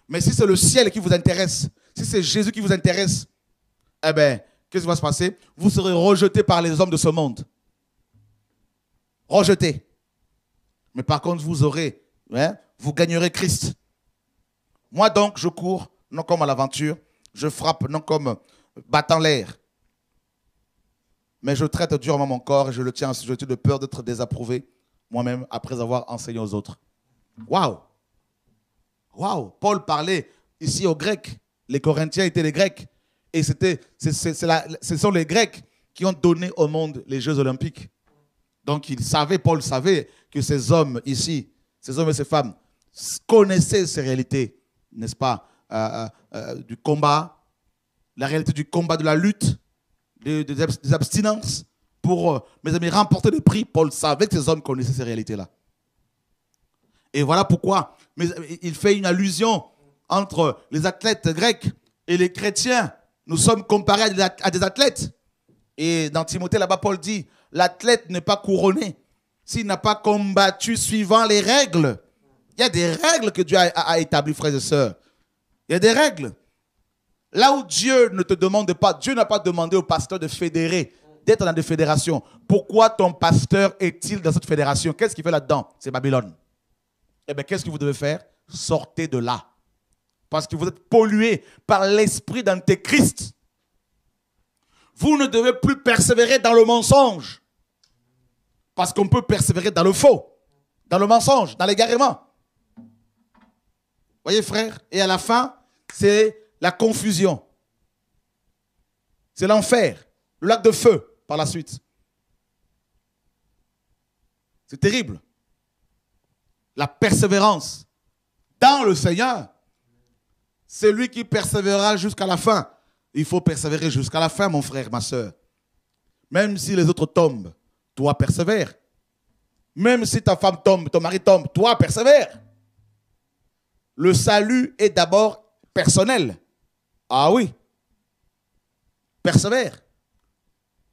Mais si c'est le ciel qui vous intéresse, si c'est Jésus qui vous intéresse, eh bien, qu'est-ce qui va se passer? Vous serez rejeté par les hommes de ce monde. Rejeté. Mais par contre, vous gagnerez Christ. Moi donc, je cours, non comme à l'aventure, je frappe, non comme battant l'air. Mais je traite durement mon corps et je le tiens en sujeté de peur d'être désapprouvé moi-même après avoir enseigné aux autres. Waouh! Waouh! Paul parlait ici aux Grecs. Les Corinthiens étaient les Grecs. Et ce sont les Grecs qui ont donné au monde les Jeux Olympiques. Donc Paul savait que ces hommes ici, ces hommes et ces femmes, connaissaient ces réalités, n'est-ce pas, du combat, la réalité du combat, de la lutte, des abstinences, pour, mes amis, remporter le prix. Paul savait que ces hommes connaissaient ces réalités-là. Et voilà pourquoi il fait une allusion entre les athlètes grecs et les chrétiens. Nous sommes comparés à des athlètes. Et dans Timothée, là-bas, Paul dit, l'athlète n'est pas couronné s'il n'a pas combattu suivant les règles. Il y a des règles que Dieu a établies, frères et sœurs. Il y a des règles. Là où Dieu ne te demande pas, Dieu n'a pas demandé au pasteur de fédérer, d'être dans des fédérations. Pourquoi ton pasteur est-il dans cette fédération? Qu'est-ce qu'il fait là-dedans? C'est Babylone. Eh bien, qu'est-ce que vous devez faire? Sortez de là. Parce que vous êtes pollués par l'esprit d'Antéchrist. Vous ne devez plus persévérer dans le mensonge. Parce qu'on peut persévérer dans le faux, dans le mensonge, dans l'égarement. Voyez, frère? Et à la fin, c'est la confusion. C'est l'enfer, le lac de feu par la suite. C'est terrible. La persévérance dans le Seigneur, c'est lui qui persévérera jusqu'à la fin. Il faut persévérer jusqu'à la fin, mon frère, ma soeur. Même si les autres tombent, toi persévère. Même si ta femme tombe, ton mari tombe, toi persévère. Le salut est d'abord personnel. Ah oui. Persévère.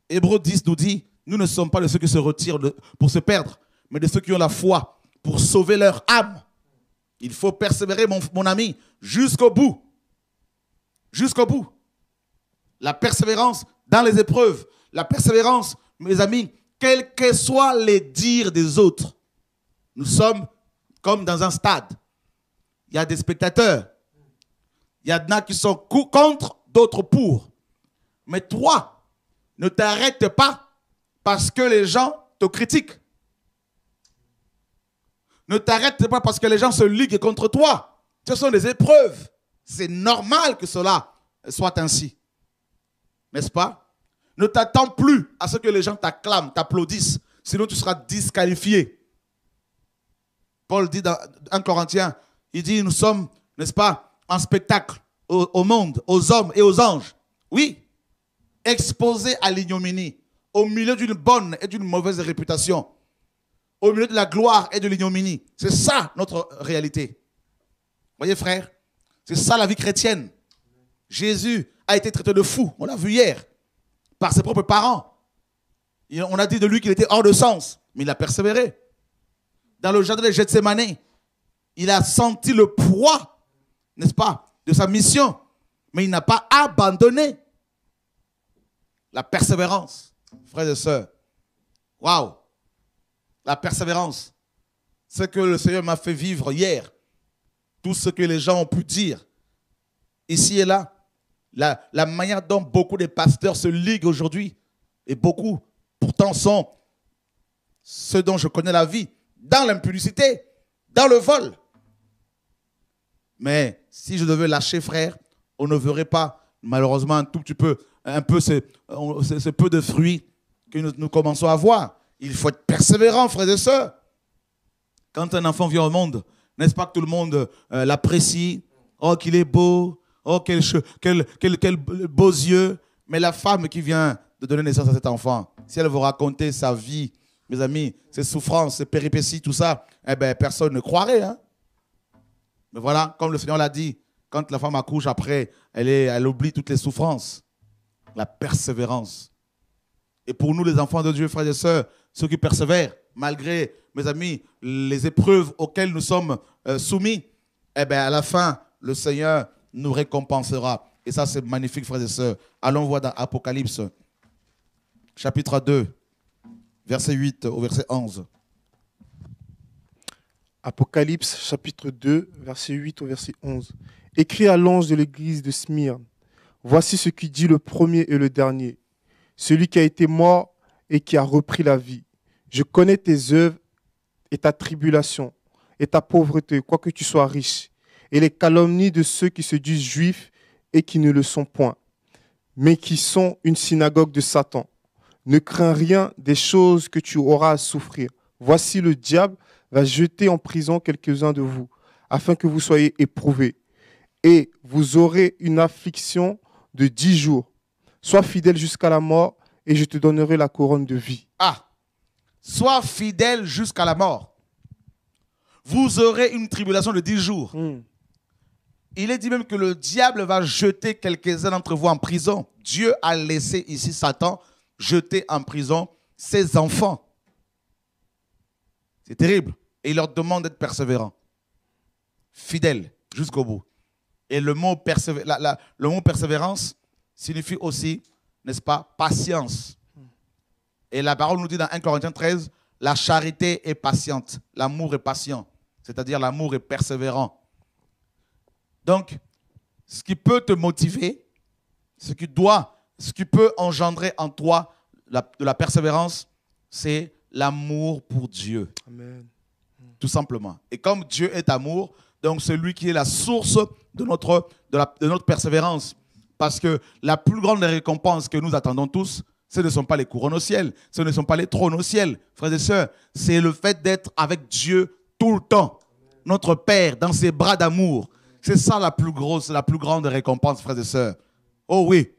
Hébreux 10 nous dit, nous ne sommes pas de ceux qui se retirent pour se perdre, mais de ceux qui ont la foi pour sauver leur âme. Il faut persévérer, mon ami, jusqu'au bout. Jusqu'au bout. La persévérance dans les épreuves. La persévérance, mes amis, quels que soient les dires des autres. Nous sommes comme dans un stade. Il y a des spectateurs. Il y en a qui sont contre, d'autres pour. Mais toi, ne t'arrête pas parce que les gens te critiquent. Ne t'arrête pas parce que les gens se liguent contre toi. Ce sont des épreuves. C'est normal que cela soit ainsi. N'est-ce pas? Ne t'attends plus à ce que les gens t'acclament, t'applaudissent. Sinon, tu seras disqualifié. Paul dit dans 1 Corinthiens, il dit, nous sommes, n'est-ce pas, en spectacle au monde, aux hommes et aux anges. Oui, exposés à l'ignominie, au milieu d'une bonne et d'une mauvaise réputation, au milieu de la gloire et de l'ignominie. C'est ça notre réalité. Voyez, frère, c'est ça la vie chrétienne. Jésus a été traité de fou, on l'a vu hier, par ses propres parents. On a dit de lui qu'il était hors de sens, mais il a persévéré. Dans le jardin de Gethsémani, il a senti le poids, n'est-ce pas, de sa mission, mais il n'a pas abandonné. La persévérance, frères et sœurs. Waouh! La persévérance. Ce que le Seigneur m'a fait vivre hier, tout ce que les gens ont pu dire, ici et là, la manière dont beaucoup de pasteurs se liguent aujourd'hui, et beaucoup, pourtant, sont ceux dont je connais la vie, dans l'impudicité, dans le vol. Mais si je devais lâcher, frère, on ne verrait pas, malheureusement, un tout petit peu, un peu ce peu de fruits que nous commençons à voir. Il faut être persévérant, frères et sœurs. Quand un enfant vient au monde, n'est-ce pas que tout le monde l'apprécie? Oh, qu'il est beau. Oh, quel beaux yeux. Mais la femme qui vient de donner naissance à cet enfant, si elle vous raconter sa vie, mes amis, ses souffrances, ses péripéties, tout ça, eh bien, personne ne croirait. Hein? Mais voilà, comme le Seigneur l'a dit, quand la femme accouche après, elle oublie toutes les souffrances. La persévérance. Et pour nous, les enfants de Dieu, frères et sœurs, ceux qui persévèrent, malgré, mes amis, les épreuves auxquelles nous sommes soumis, eh bien, à la fin, le Seigneur nous récompensera. Et ça, c'est magnifique, frères et sœurs. Allons voir dans Apocalypse, chapitre 2, verset 8 au verset 11. Apocalypse, chapitre 2, verset 8 au verset 11. Écrit à l'ange de l'église de Smyrne. Voici ce qui dit le premier et le dernier, celui qui a été mort et qui a repris la vie. Je connais tes œuvres et ta tribulation et ta pauvreté, quoique tu sois riche, et les calomnies de ceux qui se disent juifs et qui ne le sont point, mais qui sont une synagogue de Satan. Ne crains rien des choses que tu auras à souffrir. Voici le diable va jeter en prison quelques-uns de vous, afin que vous soyez éprouvés. Et vous aurez une affliction de 10 jours. Sois fidèle jusqu'à la mort et je te donnerai la couronne de vie. Ah, sois fidèle jusqu'à la mort. Vous aurez une tribulation de 10 jours. Il est dit même que le diable va jeter quelques-uns d'entre vous en prison. Dieu a laissé ici Satan jeter en prison ses enfants. C'est terrible. Et il leur demande d'être persévérants. Fidèles jusqu'au bout. Et le mot persévérance signifie aussi, n'est-ce pas, patience. Et la parole nous dit dans 1 Corinthiens 13, la charité est patiente, l'amour est patient, c'est-à-dire l'amour est persévérant. Donc, ce qui peut te motiver, ce qui peut engendrer en toi de la persévérance, c'est l'amour pour Dieu. Amen. Tout simplement. Et comme Dieu est amour, donc c'est lui qui est la source de notre persévérance. Parce que la plus grande récompense que nous attendons tous, ce ne sont pas les couronnes au ciel, ce ne sont pas les trônes au ciel, frères et sœurs. C'est le fait d'être avec Dieu tout le temps. Notre Père, dans ses bras d'amour. C'est ça la plus grande récompense, frères et sœurs. Oh oui,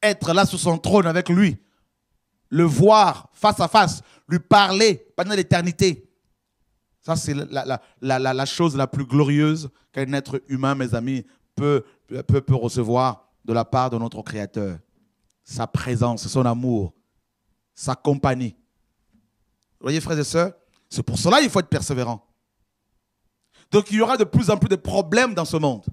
être là sur son trône avec lui, le voir face à face, lui parler pendant l'éternité. Ça, c'est la chose la plus glorieuse qu'un être humain, mes amis, peut recevoir de la part de notre Créateur. Sa présence, son amour, sa compagnie. Vous voyez, frères et sœurs, c'est pour cela qu'il faut être persévérant. Donc, il y aura de plus en plus de problèmes dans ce monde.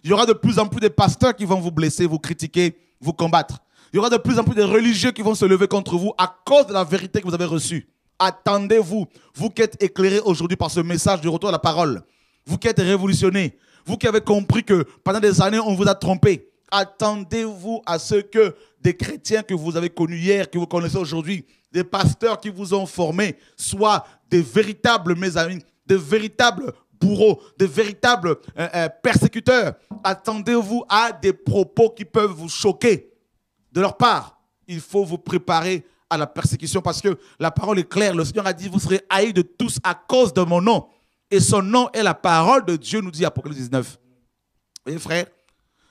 Il y aura de plus en plus de pasteurs qui vont vous blesser, vous critiquer, vous combattre. Il y aura de plus en plus de religieux qui vont se lever contre vous à cause de la vérité que vous avez reçue. Attendez-vous, vous qui êtes éclairés aujourd'hui par ce message du retour à la parole, vous qui êtes révolutionnés, vous qui avez compris que pendant des années, on vous a trompé, attendez-vous à ce que des chrétiens que vous avez connus hier, que vous connaissez aujourd'hui, des pasteurs qui vous ont formés, soient des véritables, mes amis, des véritables bourreaux, des véritables persécuteurs. Attendez-vous à des propos qui peuvent vous choquer. De leur part, il faut vous préparer à la persécution parce que la parole est claire. Le Seigneur a dit, vous serez haïs de tous à cause de mon nom. Et son nom est la parole de Dieu, nous dit Apocalypse 19. Vous voyez, frère?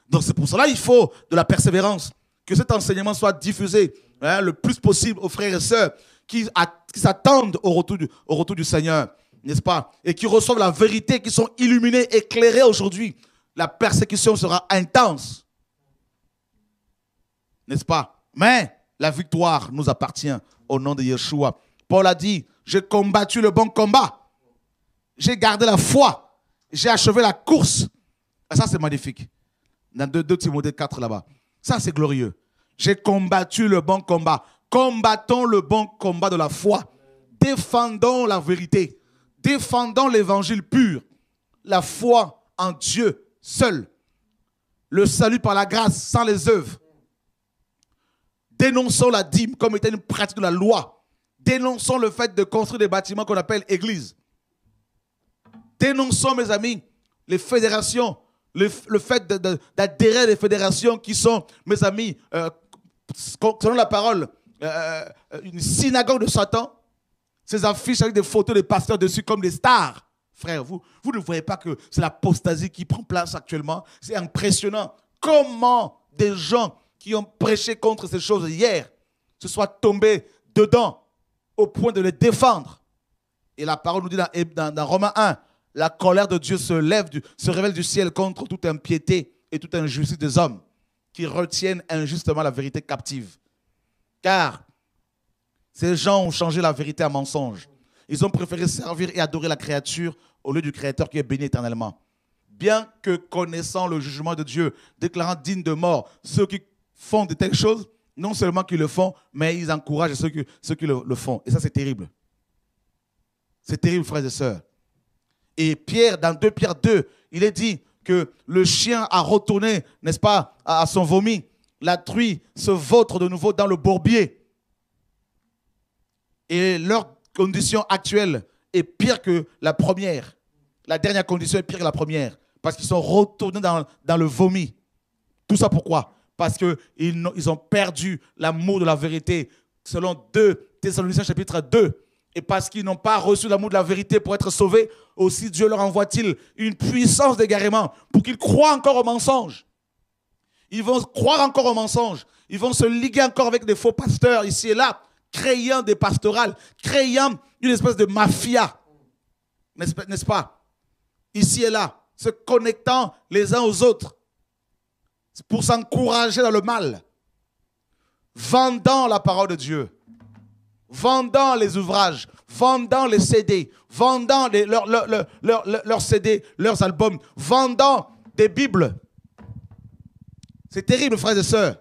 Donc c'est pour cela qu'il faut de la persévérance. Que cet enseignement soit diffusé le plus possible aux frères et sœurs qui s'attendent au retour du Seigneur, n'est-ce pas? Et qui reçoivent la vérité, qui sont illuminés, éclairés aujourd'hui. La persécution sera intense. N'est-ce pas? Mais la victoire nous appartient au nom de Yeshua. Paul a dit, j'ai combattu le bon combat. J'ai gardé la foi. J'ai achevé la course. Et ça, c'est magnifique. Dans 2 Timothée 4 là-bas. Ça, c'est glorieux. J'ai combattu le bon combat. Combattons le bon combat de la foi. Défendons la vérité. Défendons l'évangile pur. La foi en Dieu seul. Le salut par la grâce sans les œuvres. Dénonçons la dîme comme étant une pratique de la loi. Dénonçons le fait de construire des bâtiments qu'on appelle églises. Dénonçons, mes amis, les fédérations, le fait d'adhérer à des fédérations qui sont, mes amis, selon la parole, une synagogue de Satan. Ces affiches avec des photos des pasteurs dessus comme des stars. Frère, vous ne voyez pas que c'est l'apostasie qui prend place actuellement? C'est impressionnant. Comment des gens qui ont prêché contre ces choses hier se soient tombés dedans au point de les défendre. Et la parole nous dit dans Romains 1, la colère de Dieu se révèle du ciel contre toute impiété et toute injustice des hommes qui retiennent injustement la vérité captive. Car ces gens ont changé la vérité en mensonge. Ils ont préféré servir et adorer la créature au lieu du Créateur qui est béni éternellement. Bien que connaissant le jugement de Dieu, déclarant digne de mort ceux qui font de telles choses, non seulement qu'ils le font, mais ils encouragent ceux qui le font. Et ça, c'est terrible. C'est terrible, frères et sœurs. Et Pierre, dans 2 Pierre 2, il est dit que le chien a retourné, n'est-ce pas, à son vomi. La truie se vautre de nouveau dans le bourbier. Et leur condition actuelle est pire que la première. La dernière condition est pire que la première. Parce qu'ils sont retournés dans le vomi. Tout ça pourquoi? Parce qu'ils ont perdu l'amour de la vérité, selon 2 Thessaloniciens chapitre 2. Et parce qu'ils n'ont pas reçu l'amour de la vérité pour être sauvés, aussi Dieu leur envoie-t-il une puissance d'égarement pour qu'ils croient encore au mensonge. Ils vont croire encore aux mensonges. Ils vont se liguer encore avec des faux pasteurs ici et là, créant des pastorales, créant une espèce de mafia. N'est-ce pas? Ici et là, se connectant les uns aux autres pour s'encourager dans le mal. Vendant la parole de Dieu. Vendant les ouvrages, vendant les CD, vendant leurs CD, leurs albums, vendant des Bibles. C'est terrible, frères et sœurs.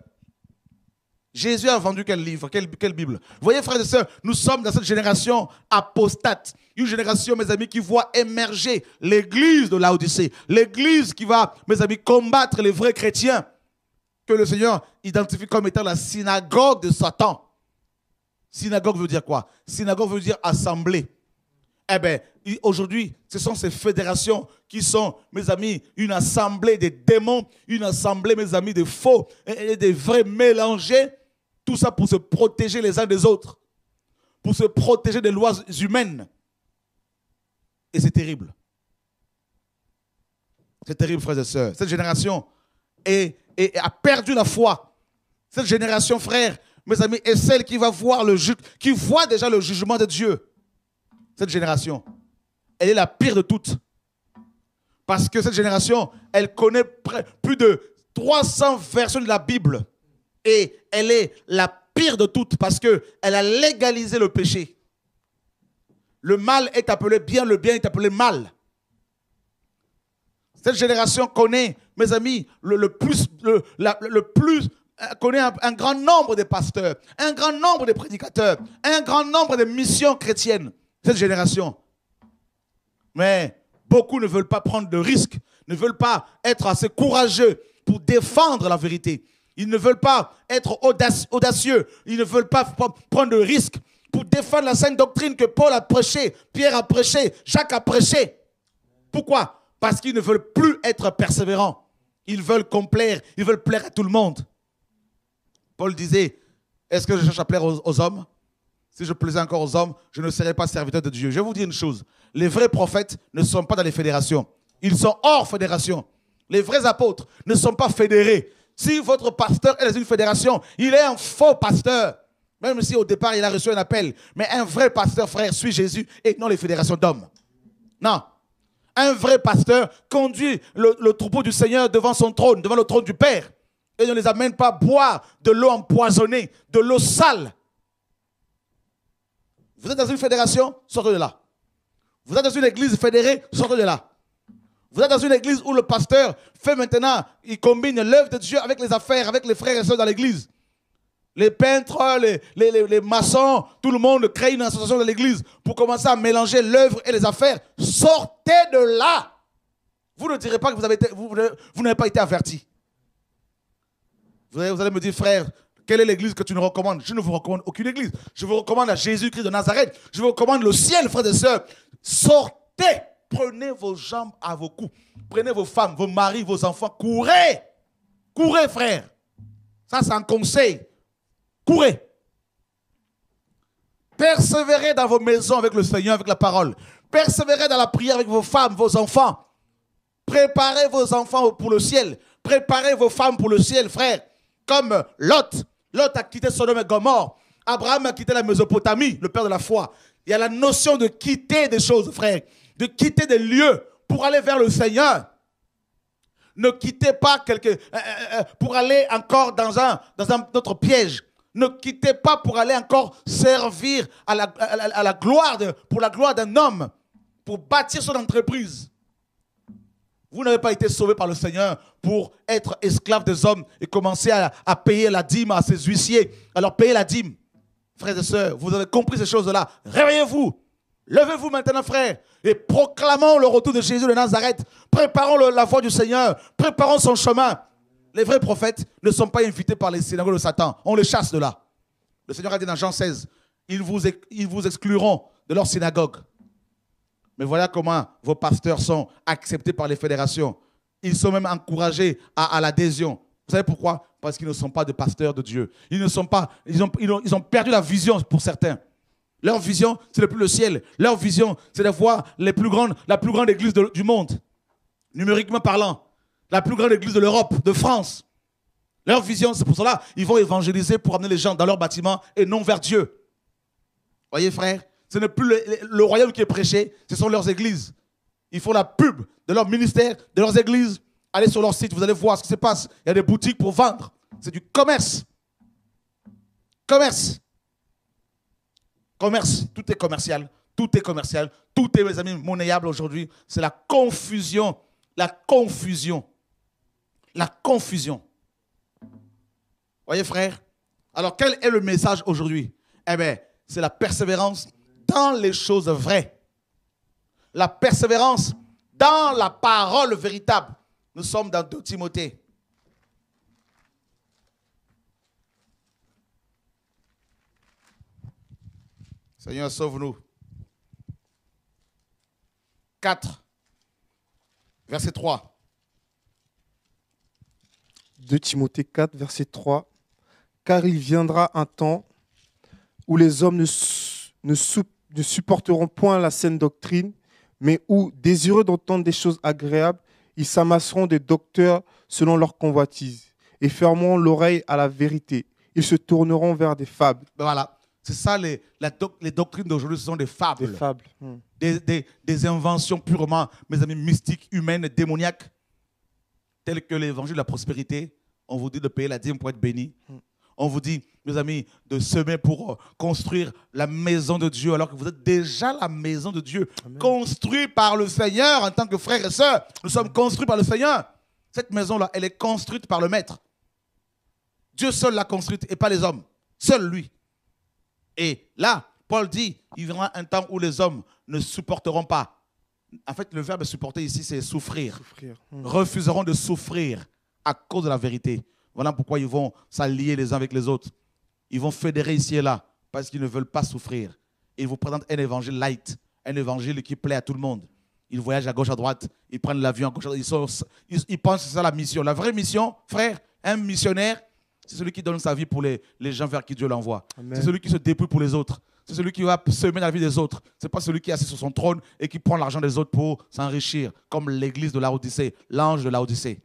Jésus a vendu quel livre, quelle Bible? Vous voyez, frères et sœurs, nous sommes dans cette génération apostate. Une génération, mes amis, qui voit émerger l'église de Laodicée. L'église qui va, mes amis, combattre les vrais chrétiens. Que le Seigneur identifie comme étant la synagogue de Satan. Synagogue veut dire quoi? Synagogue veut dire assemblée. Eh bien, aujourd'hui, ce sont ces fédérations qui sont, mes amis, une assemblée des démons, une assemblée, mes amis, des faux et des vrais mélangés. Tout ça pour se protéger les uns des autres, pour se protéger des lois humaines. Et c'est terrible. C'est terrible, frères et sœurs. Cette génération a perdu la foi. Cette génération, frères, mes amis, est celle qui va voir qui voit déjà le jugement de Dieu. Cette génération, elle est la pire de toutes. Parce que cette génération, elle connaît plus de 300 versions de la Bible. Et elle est la pire de toutes parce qu'elle a légalisé le péché. Le mal est appelé bien, le bien est appelé mal. Cette génération connaît, mes amis, connaît un grand nombre de pasteurs, un grand nombre de prédicateurs, un grand nombre de missions chrétiennes. Cette génération. Mais beaucoup ne veulent pas prendre de risques, ne veulent pas être assez courageux pour défendre la vérité. Ils ne veulent pas être audacieux. Ils ne veulent pas prendre de risques pour défendre la sainte doctrine que Paul a prêchée, Pierre a prêché, Jacques a prêché. Pourquoi? Parce qu'ils ne veulent plus être persévérants. Ils veulent complaire, ils veulent plaire à tout le monde. Paul disait, est-ce que je cherche à plaire aux hommes? Si je plaisais encore aux hommes, je ne serais pas serviteur de Dieu. Je vais vous dire une chose. Les vrais prophètes ne sont pas dans les fédérations. Ils sont hors fédération. Les vrais apôtres ne sont pas fédérés. Si votre pasteur est dans une fédération, il est un faux pasteur. Même si au départ, il a reçu un appel. Mais un vrai pasteur, frère, suit Jésus et non les fédérations d'hommes. Non. Un vrai pasteur conduit le troupeau du Seigneur devant son trône, devant le trône du Père. Et ne les amène pas boire de l'eau empoisonnée, de l'eau sale. Vous êtes dans une fédération, sortez de là. Vous êtes dans une église fédérée, sortez de là. Vous êtes dans une église où le pasteur fait maintenant, il combine l'œuvre de Dieu avec les affaires, avec les frères et sœurs dans l'église. Les peintres, les maçons, tout le monde crée une association dans l'église pour commencer à mélanger l'œuvre et les affaires. Sortez de là. Vous ne direz pas que vous n'avez pas été averti. Vous allez me dire, frère, quelle est l'église que tu nous recommandes? Je ne vous recommande aucune église. Je vous recommande à Jésus-Christ de Nazareth. Je vous recommande le ciel, frères et sœurs. Sortez. Prenez vos jambes à vos coups. Prenez vos femmes, vos maris, vos enfants. Courez. Courez, frère. Ça, c'est un conseil. Courez. Persévérez dans vos maisons avec le Seigneur, avec la parole. Persévérez dans la prière avec vos femmes, vos enfants. Préparez vos enfants pour le ciel. Préparez vos femmes pour le ciel, frère. Comme Lot. Lot a quitté Sodome et Gomorrhe. Abraham a quitté la Mésopotamie, le père de la foi. Il y a la notion de quitter des choses, frère. De quitter des lieux pour aller vers le Seigneur. Ne quittez pas pour aller encore dans un autre piège. Ne quittez pas pour aller encore servir pour la gloire d'un homme, pour bâtir son entreprise. Vous n'avez pas été sauvé par le Seigneur pour être esclave des hommes et commencer à payer la dîme à ses huissiers. Alors payez la dîme. Frères et sœurs, vous avez compris ces choses-là. Réveillez-vous. Levez-vous maintenant, frères, et proclamons le retour de Jésus de Nazareth. Préparons la voie du Seigneur. Préparons son chemin. Les vrais prophètes ne sont pas invités par les synagogues de Satan. On les chasse de là. Le Seigneur a dit dans Jean 16, ils vous excluront de leur synagogue. Mais voilà comment vos pasteurs sont acceptés par les fédérations. Ils sont même encouragés à l'adhésion. Vous savez pourquoi? Parce qu'ils ne sont pas des pasteurs de Dieu. Ils ont perdu la vision pour certains. Leur vision, ce n'est plus le ciel. Leur vision, c'est de voir la plus grande église du monde. Numériquement parlant. La plus grande église de l'Europe, de France. Leur vision, c'est pour cela ils vont évangéliser pour amener les gens dans leur bâtiment et non vers Dieu. Voyez, frère, ce n'est plus le royaume qui est prêché, ce sont leurs églises. Ils font la pub de leur ministère, de leurs églises. Allez sur leur site, vous allez voir ce qui se passe. Il y a des boutiques pour vendre. C'est du commerce. Commerce. Commerce. Tout est commercial. Tout est commercial. Tout est, mes amis, monnayable aujourd'hui. C'est la confusion. La confusion. La confusion. Voyez, frère? Alors, quel est le message aujourd'hui? Eh bien, c'est la persévérance dans les choses vraies. La persévérance dans la parole véritable. Nous sommes dans 2 Timothée. Seigneur, sauve-nous. 4, verset 3. 2 Timothée 4, verset 3. Car il viendra un temps où les hommes ne supporteront point la saine doctrine, mais où, désireux d'entendre des choses agréables, ils s'amasseront des docteurs selon leur convoitise et fermeront l'oreille à la vérité. Ils se tourneront vers des fables. Ben voilà, c'est ça les doctrines d'aujourd'hui, ce sont des fables. Des fables. Des inventions purement, mes amis, mystiques, humaines, démoniaques, telles que l'évangile de la prospérité. On vous dit de payer la dîme pour être béni. On vous dit, mes amis, de semer pour construire la maison de Dieu, alors que vous êtes déjà la maison de Dieu, construite par le Seigneur en tant que frères et sœurs. Nous sommes construits par le Seigneur. Cette maison-là, elle est construite par le Maître. Dieu seul l'a construite et pas les hommes. Seul lui. Et là, Paul dit, il viendra un temps où les hommes ne supporteront pas. En fait, le verbe supporter ici, c'est souffrir. Refuseront de souffrir à cause de la vérité. Voilà pourquoi ils vont s'allier les uns avec les autres. Ils vont fédérer ici et là parce qu'ils ne veulent pas souffrir. Et ils vous présentent un évangile light, un évangile qui plaît à tout le monde. Ils voyagent à gauche, à droite, ils prennent l'avion à gauche, à droite. Ils pensent que c'est ça la mission. La vraie mission, frère, un missionnaire, c'est celui qui donne sa vie pour les gens vers qui Dieu l'envoie. C'est celui qui se dépouille pour les autres. C'est celui qui va semer dans la vie des autres. Ce n'est pas celui qui est assis sur son trône et qui prend l'argent des autres pour s'enrichir, comme l'église de Laodicée, l'ange de Laodicée.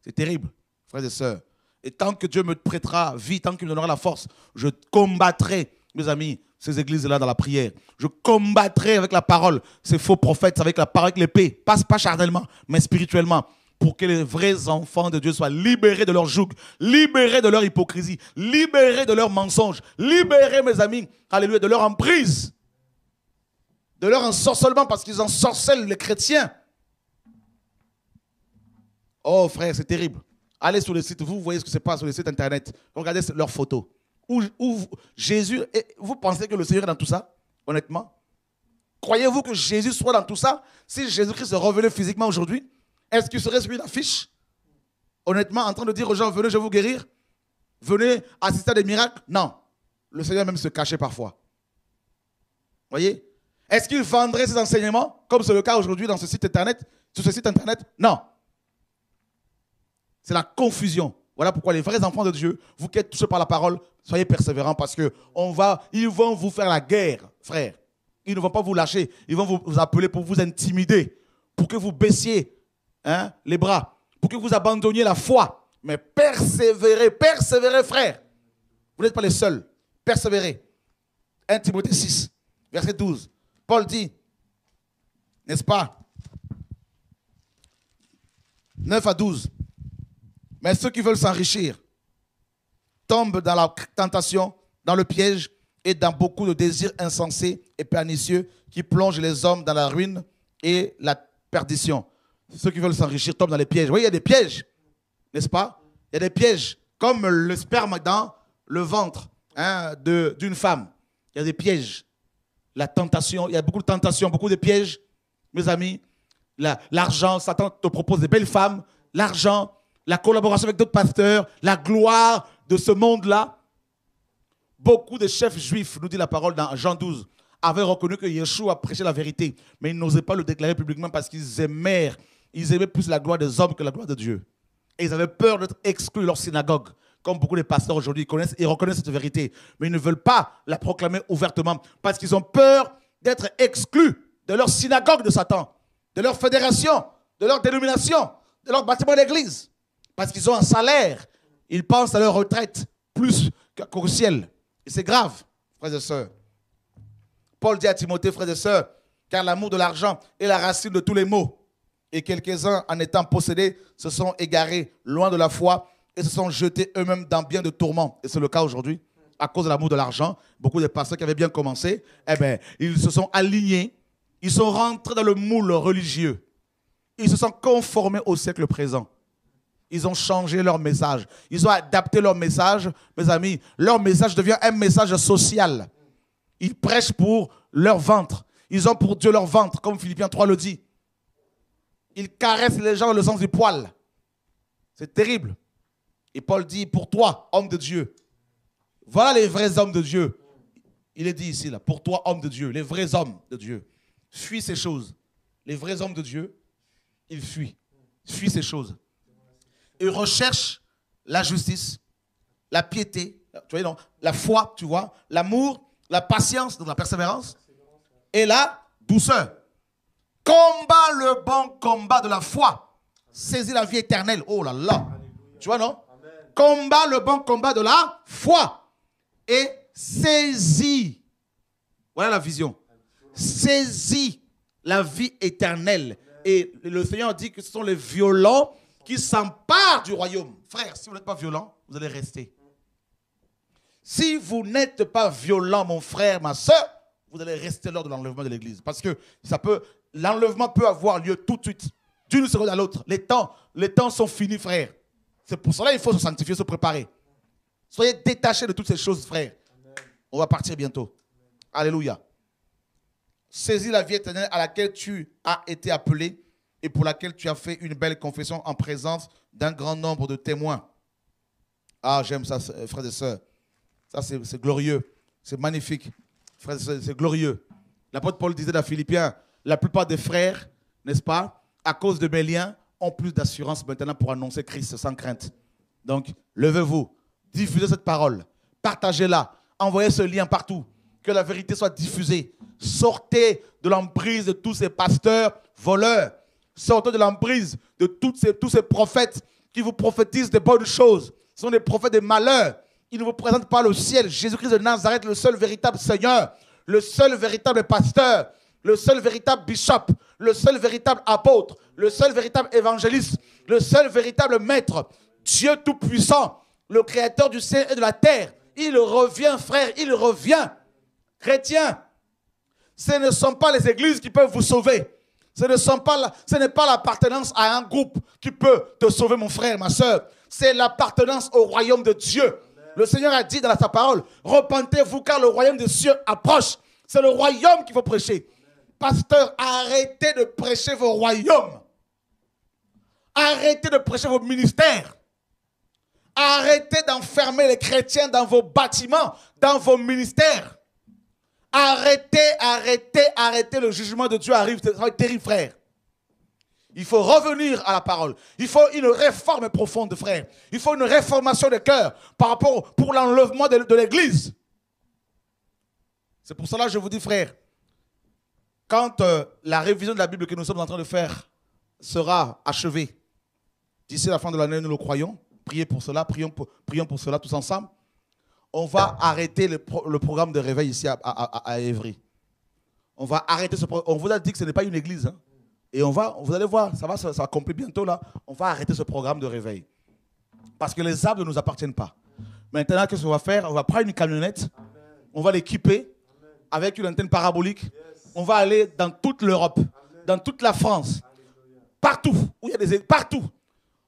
C'est terrible, frères et sœurs. Et tant que Dieu me prêtera vie, tant qu'il me donnera la force, je combattrai, mes amis, ces églises-là dans la prière. Je combattrai avec la parole ces faux prophètes, avec la parole, avec l'épée. Pas charnellement, mais spirituellement. Pour que les vrais enfants de Dieu soient libérés de leur joug, libérés de leur hypocrisie, libérés de leurs mensonges, libérés, mes amis, alléluia, de leur emprise, de leur ensorcellement, parce qu'ils ensorcellent les chrétiens. Oh frère, c'est terrible. Allez sur le site, vous voyez ce qui se passe sur le site internet. Regardez leurs photos. Où Jésus, vous pensez que le Seigneur est dans tout ça? Honnêtement? Croyez-vous que Jésus soit dans tout ça? Si Jésus-Christ se revenait physiquement aujourd'hui, est-ce qu'il serait sur une affiche? Honnêtement, en train de dire aux gens, venez, je vais vous guérir. Venez assister à des miracles? Non. Le Seigneur même se cachait parfois. Voyez? Est-ce qu'il vendrait ses enseignements, comme c'est le cas aujourd'hui dans ce site internet? Sur ce site internet? Non. C'est la confusion. Voilà pourquoi les vrais enfants de Dieu, vous qui êtes touchés par la parole, soyez persévérants parce que ils vont vous faire la guerre, frère. Ils ne vont pas vous lâcher. Ils vont vous appeler pour vous intimider, pour que vous baissiez les bras, pour que vous abandonniez la foi. Mais persévérez, persévérez, frère. Vous n'êtes pas les seuls. Persévérez. 1 Timothée 6, verset 12. Paul dit, n'est-ce pas? 9 à 12. Mais ceux qui veulent s'enrichir tombent dans la tentation, dans le piège et dans beaucoup de désirs insensés et pernicieux qui plongent les hommes dans la ruine et la perdition. Ceux qui veulent s'enrichir tombent dans les pièges. Oui, il y a des pièges, n'est-ce pas? Il y a des pièges, comme le sperme dans le ventre d'une femme. Il y a des pièges. La tentation, il y a beaucoup de tentations, beaucoup de pièges. Mes amis, l'argent, Satan te propose des belles femmes, l'argent, la collaboration avec d'autres pasteurs, la gloire de ce monde-là. Beaucoup de chefs juifs, nous dit la parole dans Jean 12, avaient reconnu que Yeshua prêchait la vérité, mais ils n'osaient pas le déclarer publiquement parce qu'ils aimaient plus la gloire des hommes que la gloire de Dieu. Et ils avaient peur d'être exclus de leur synagogue, comme beaucoup de pasteurs aujourd'hui connaissent et reconnaissent cette vérité. Mais ils ne veulent pas la proclamer ouvertement parce qu'ils ont peur d'être exclus de leur synagogue de Satan, de leur fédération, de leur dénomination, de leur bâtiment d'église. Parce qu'ils ont un salaire Ils pensent à leur retraite plus qu'au ciel. Et c'est grave, frères et sœurs. Paul dit à Timothée, frères et sœurs, car l'amour de l'argent est la racine de tous les maux. Et quelques-uns, en étant possédés, se sont égarés loin de la foi et se sont jetés eux-mêmes dans bien de tourments. Et c'est le cas aujourd'hui. À cause de l'amour de l'argent, beaucoup de pasteurs qui avaient bien commencé, eh bien, ils se sont alignés, ils sont rentrés dans le moule religieux. Ils se sont conformés au siècle présent. Ils ont changé leur message. Ils ont adapté leur message. Mes amis, leur message devient un message social. Ils prêchent pour leur ventre. Ils ont pour Dieu leur ventre, comme Philippiens 3 le dit. Ils caressent les gens dans le sens du poil. C'est terrible. Et Paul dit, pour toi, homme de Dieu, voilà les vrais hommes de Dieu. Il est dit ici, là, pour toi, homme de Dieu, les vrais hommes de Dieu. Fuis ces choses. Les vrais hommes de Dieu, ils fuient. Fuient ces choses. Ils recherchent la justice, la piété, tu vois, non, la foi, tu vois, l'amour, la patience, donc la persévérance, et la douceur. Combat le bon combat de la foi. Saisis la vie éternelle. Oh là là. Tu vois, non? Combat le bon combat de la foi. Et saisis. Voilà la vision. Saisis la vie éternelle. Et le Seigneur dit que ce sont les violents qui s'emparent du royaume. Frère, si vous n'êtes pas violent, vous allez rester. Si vous n'êtes pas violent, mon frère, ma soeur, vous allez rester lors de l'enlèvement de l'église. Parce que l'enlèvement peut avoir lieu tout de suite, d'une seconde à l'autre. Les temps sont finis, frère. C'est pour cela qu'il faut se sanctifier, se préparer. Soyez détachés de toutes ces choses, frère. Amen. On va partir bientôt. Alléluia. Saisis la vie éternelle à laquelle tu as été appelé et pour laquelle tu as fait une belle confession en présence d'un grand nombre de témoins. Ah, j'aime ça, frères et sœurs. Ça, c'est glorieux. C'est magnifique. Frères et sœurs, c'est glorieux. L'apôtre Paul disait dans Philippiens, la plupart des frères, n'est-ce pas, à cause de mes liens, ont plus d'assurance maintenant pour annoncer Christ sans crainte. Donc, levez-vous. Diffusez cette parole, partagez-la, envoyez ce lien partout, que la vérité soit diffusée. Sortez de l'emprise de tous ces pasteurs voleurs, sortez de l'emprise de tous ces prophètes qui vous prophétisent de bonnes choses. Ce sont des prophètes de malheur. Ils ne vous présentent pas le ciel. Jésus-Christ de Nazareth, le seul véritable Seigneur, le seul véritable pasteur, le seul véritable bishop, le seul véritable apôtre, le seul véritable évangéliste, le seul véritable maître, Dieu Tout-Puissant, le créateur du ciel et de la terre. Il revient, frère, il revient. Chrétiens, ce ne sont pas les églises qui peuvent vous sauver. Ce n'est pas l'appartenance à un groupe qui peut te sauver, mon frère, ma soeur. C'est l'appartenance au royaume de Dieu. Amen. Le Seigneur a dit dans sa parole, repentez-vous car le royaume des cieux approche. C'est le royaume qu'il faut prêcher. Amen. Pasteur, arrêtez de prêcher vos royaumes. Arrêtez de prêcher vos ministères. Arrêtez d'enfermer les chrétiens dans vos bâtiments, dans vos ministères. Arrêtez, le jugement de Dieu arrive, ça va être terrible, frère. Il faut revenir à la parole. Il faut une réforme profonde, frère. Il faut une réformation de cœur pour l'enlèvement de l'église. C'est pour cela que je vous dis, frère, quand la révision de la Bible que nous sommes en train de faire sera achevée, d'ici la fin de l'année, nous le croyons, priez pour cela, prions pour cela tous ensemble. On va arrêter le programme de réveil ici à Évry. On va arrêter ce programme. On vous a dit que ce n'est pas une église. Hein. Et vous allez voir, ça va accomplir bientôt là. On va arrêter ce programme de réveil. Parce que les arbres ne nous appartiennent pas. Maintenant, qu'est-ce qu'on va faire? On va prendre une camionnette. On va l'équiper avec une antenne parabolique. On va aller dans toute l'Europe, dans toute la France. Partout où il y a des... Partout.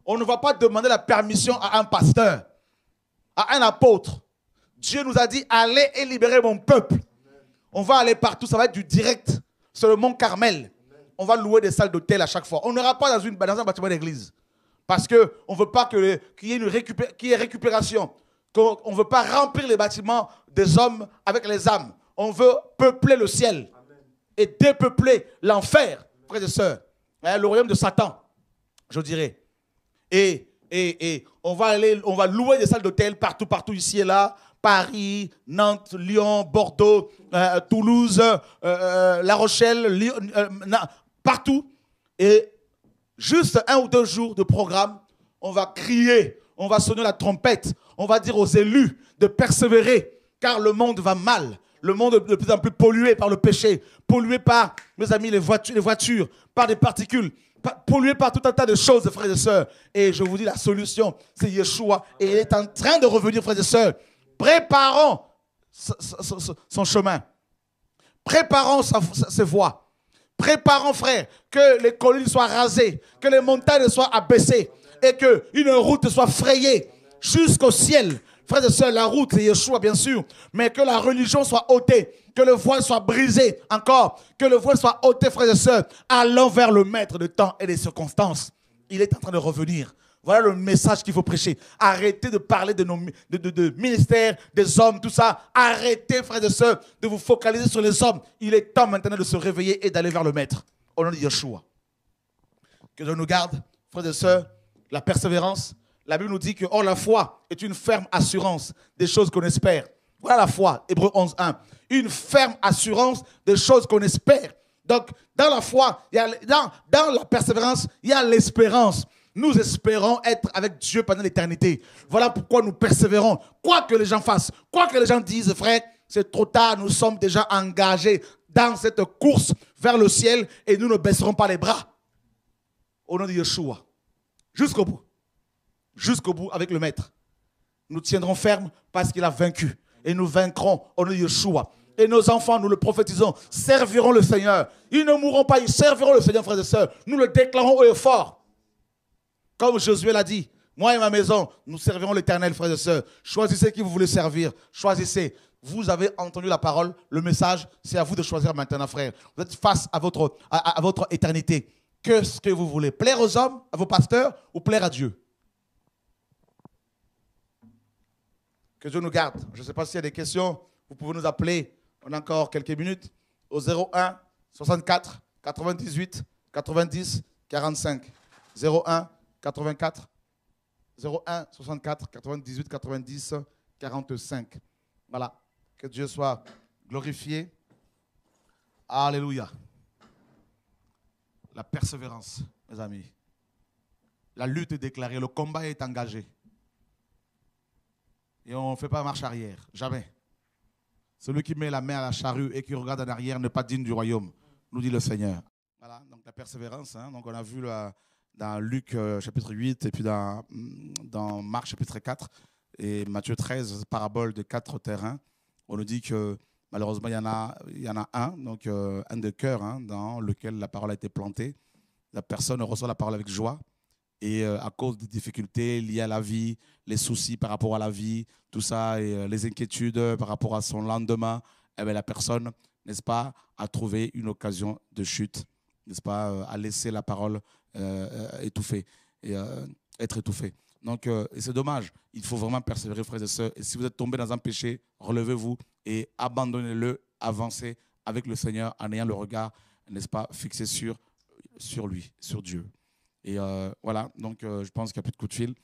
On ne va pas demander la permission à un pasteur, à un apôtre. Dieu nous a dit, allez et libérez mon peuple. Amen. On va aller partout, ça va être du direct. Sur le mont Carmel. Amen. On va louer des salles d'hôtel à chaque fois. On n'ira pas dans un bâtiment d'église. Parce qu'on ne veut pas qu'il y ait récupération. On ne veut pas remplir les bâtiments des hommes avec les âmes. On veut peupler le ciel. Amen. Et dépeupler l'enfer, frères et sœurs. Le royaume de Satan, je dirais. Et on va louer des salles d'hôtel partout ici et là. Paris, Nantes, Lyon, Bordeaux, Toulouse, La Rochelle, Lyon, partout. Et juste 1 ou 2 jours de programme, on va crier, on va sonner la trompette, on va dire aux élus de persévérer, car le monde va mal. Le monde est de plus en plus pollué par le péché, pollué par, mes amis, les voitures, par des particules, pollué par tout un tas de choses, frères et sœurs. Et je vous dis, la solution, c'est Yeshua. Et il est en train de revenir, frères et sœurs. Préparons son chemin. Préparons ses voies. Préparons, frères, que les collines soient rasées, que les montagnes soient abaissées et qu'une route soit frayée jusqu'au ciel. Frères et sœurs, la route, c'est Yeshua, bien sûr, mais que la religion soit ôtée, que le voile soit brisé encore, que le voile soit ôté, frères et sœurs. Allons vers le maître de temps et des circonstances. Il est en train de revenir. Voilà le message qu'il faut prêcher. Arrêtez de parler de nos ministères, des hommes, tout ça. Arrêtez, frères et sœurs, de vous focaliser sur les hommes. Il est temps maintenant de se réveiller et d'aller vers le maître. Au nom de Yeshua. Que Dieu nous garde, frères et sœurs, la persévérance. La Bible nous dit que la foi est une ferme assurance des choses qu'on espère. Voilà la foi, Hébreux 11:1. Une ferme assurance des choses qu'on espère. Donc, dans la foi, dans la persévérance, il y a l'espérance. Nous espérons être avec Dieu pendant l'éternité. Voilà pourquoi nous persévérons. Quoi que les gens fassent, quoi que les gens disent, frère, c'est trop tard. Nous sommes déjà engagés dans cette course vers le ciel et nous ne baisserons pas les bras. Au nom de Yeshua. Jusqu'au bout. Jusqu'au bout avec le maître. Nous tiendrons ferme parce qu'il a vaincu. Et nous vaincrons au nom de Yeshua. Et nos enfants, nous le prophétisons, serviront le Seigneur. Ils ne mourront pas, ils serviront le Seigneur, frères et sœurs. Nous le déclarons haut et fort. Comme Josué l'a dit, moi et ma maison, nous servirons l'Éternel, frères et sœurs. Choisissez qui vous voulez servir. Choisissez. Vous avez entendu la parole, le message, c'est à vous de choisir maintenant, frère. Vous êtes face à votre éternité. Qu'est-ce que vous voulez? Plaire aux hommes, à vos pasteurs, ou plaire à Dieu? Que Dieu nous garde. Je ne sais pas s'il y a des questions. Vous pouvez nous appeler. On a encore quelques minutes. Au 01 64 98 90 45. 01 84 01 64 98 90 45. Voilà. Que Dieu soit glorifié. Alléluia. La persévérance, mes amis. La lutte est déclarée. Le combat est engagé. Et on ne fait pas marche arrière. Jamais. Celui qui met la main à la charrue et qui regarde en arrière n'est pas digne du royaume, nous dit le Seigneur. Voilà, donc la persévérance. Donc on a vu dans Luc chapitre 8 et puis dans Marc chapitre 4 et Matthieu 13, parabole de 4 terrains. On nous dit que malheureusement il y en a un, donc un de cœur dans lequel la parole a été plantée. La personne reçoit la parole avec joie. Et à cause des difficultés liées à la vie, les soucis par rapport à la vie, tout ça, et les inquiétudes par rapport à son lendemain, eh bien, la personne, n'est-ce pas, a trouvé une occasion de chute, n'est-ce pas, a laissé la parole étouffer, être étouffée. Donc, et c'est dommage. Il faut vraiment persévérer, frères et sœurs. Et si vous êtes tombé dans un péché, relevez-vous et abandonnez-le, avancez avec le Seigneur en ayant le regard, n'est-ce pas, fixé sur lui, sur Dieu. Et voilà, donc je pense qu'il n'y a plus de coup de fil.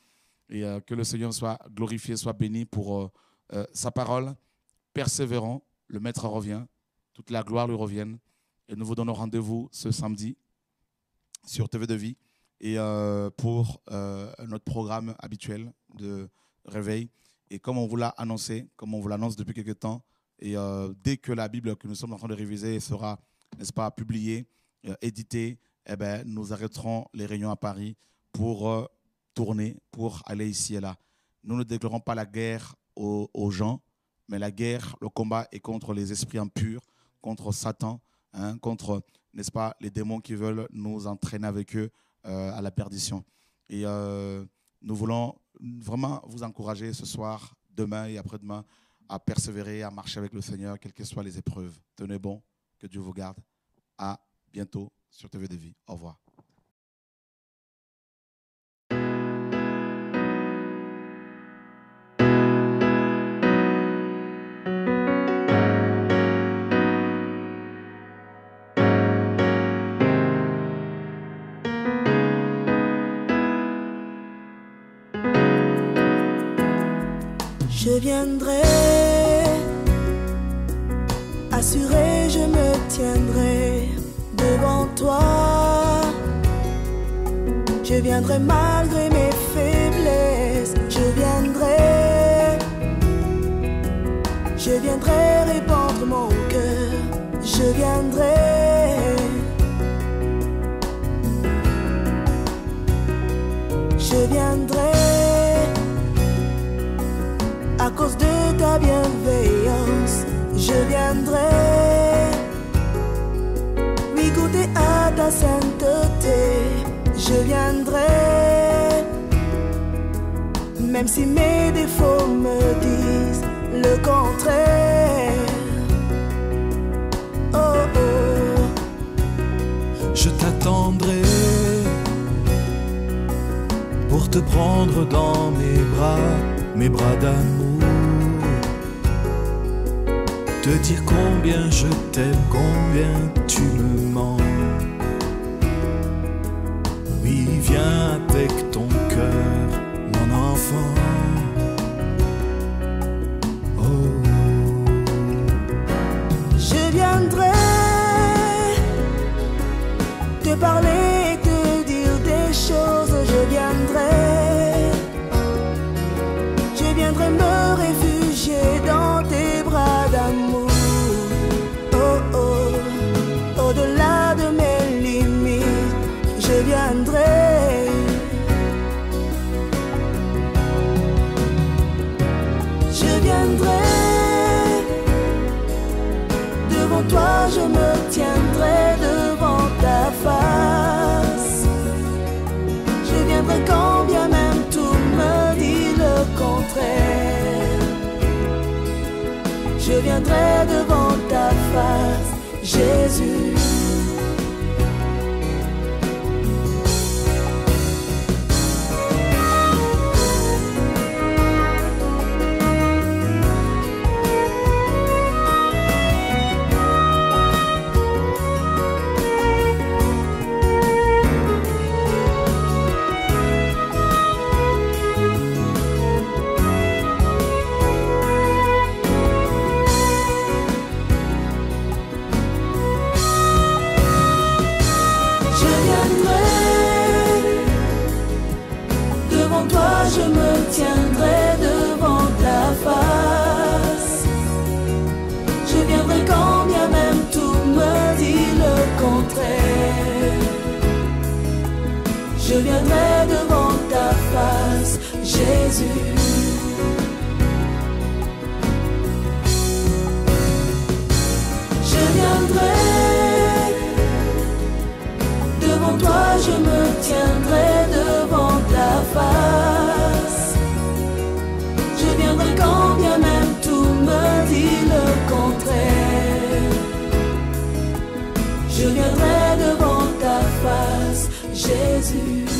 Et que le Seigneur soit glorifié, soit béni pour sa parole. Persévérons, le Maître revient, toute la gloire lui revienne. Et nous vous donnons rendez-vous ce samedi sur TV de Vie et pour notre programme habituel de réveil. Et comme on vous l'a annoncé, comme on vous l'annonce depuis quelques temps, et dès que la Bible que nous sommes en train de réviser sera, n'est-ce pas, publiée, éditée, eh ben, nous arrêterons les réunions à Paris pour tourner, pour aller ici et là. Nous ne déclarons pas la guerre aux gens, mais la guerre, le combat est contre les esprits impurs, contre Satan, contre, n'est-ce pas, les démons qui veulent nous entraîner avec eux à la perdition. Et nous voulons vraiment vous encourager ce soir, demain et après-demain à persévérer, à marcher avec le Seigneur, quelles que soient les épreuves. Tenez bon, que Dieu vous garde. À bientôt sur TV de Vie. Au revoir. Je viendrai, assuré, je me tiendrai devant toi. Je viendrai malgré mes faiblesses, viendrai répandre mon cœur, je viendrai. Je viendrai à cause de ta bienveillance, je viendrai. Oui, goûter à ta sainteté, je viendrai. Même si mes défauts me disent le contraire. Oh oh, je t'attendrai pour te prendre dans mes bras d'amour, te dire combien je t'aime, combien tu me manques. Oui, viens avec ton cœur, mon enfant. Oh, je viendrai te parler, te dire des choses, je viendrai. Je viendrai me réfugier dans tes bras d'amour. Oh oh, au-delà de mes limites, je viendrai. Je viendrai. Devant toi, je me tiendrai devant ta face. Je viendrai quand bien même tout me dit le contraire. Je viendrai devant ta face, Jésus. Je me tiendrai devant ta face. Je viendrai quand bien même tout me dit le contraire. Je viendrai devant ta face, Jésus. Je viendrai devant toi, je me tiendrai devant ta face. Je viendrai quand bien même tout me dit le contraire. Je viendrai devant ta face, Jésus.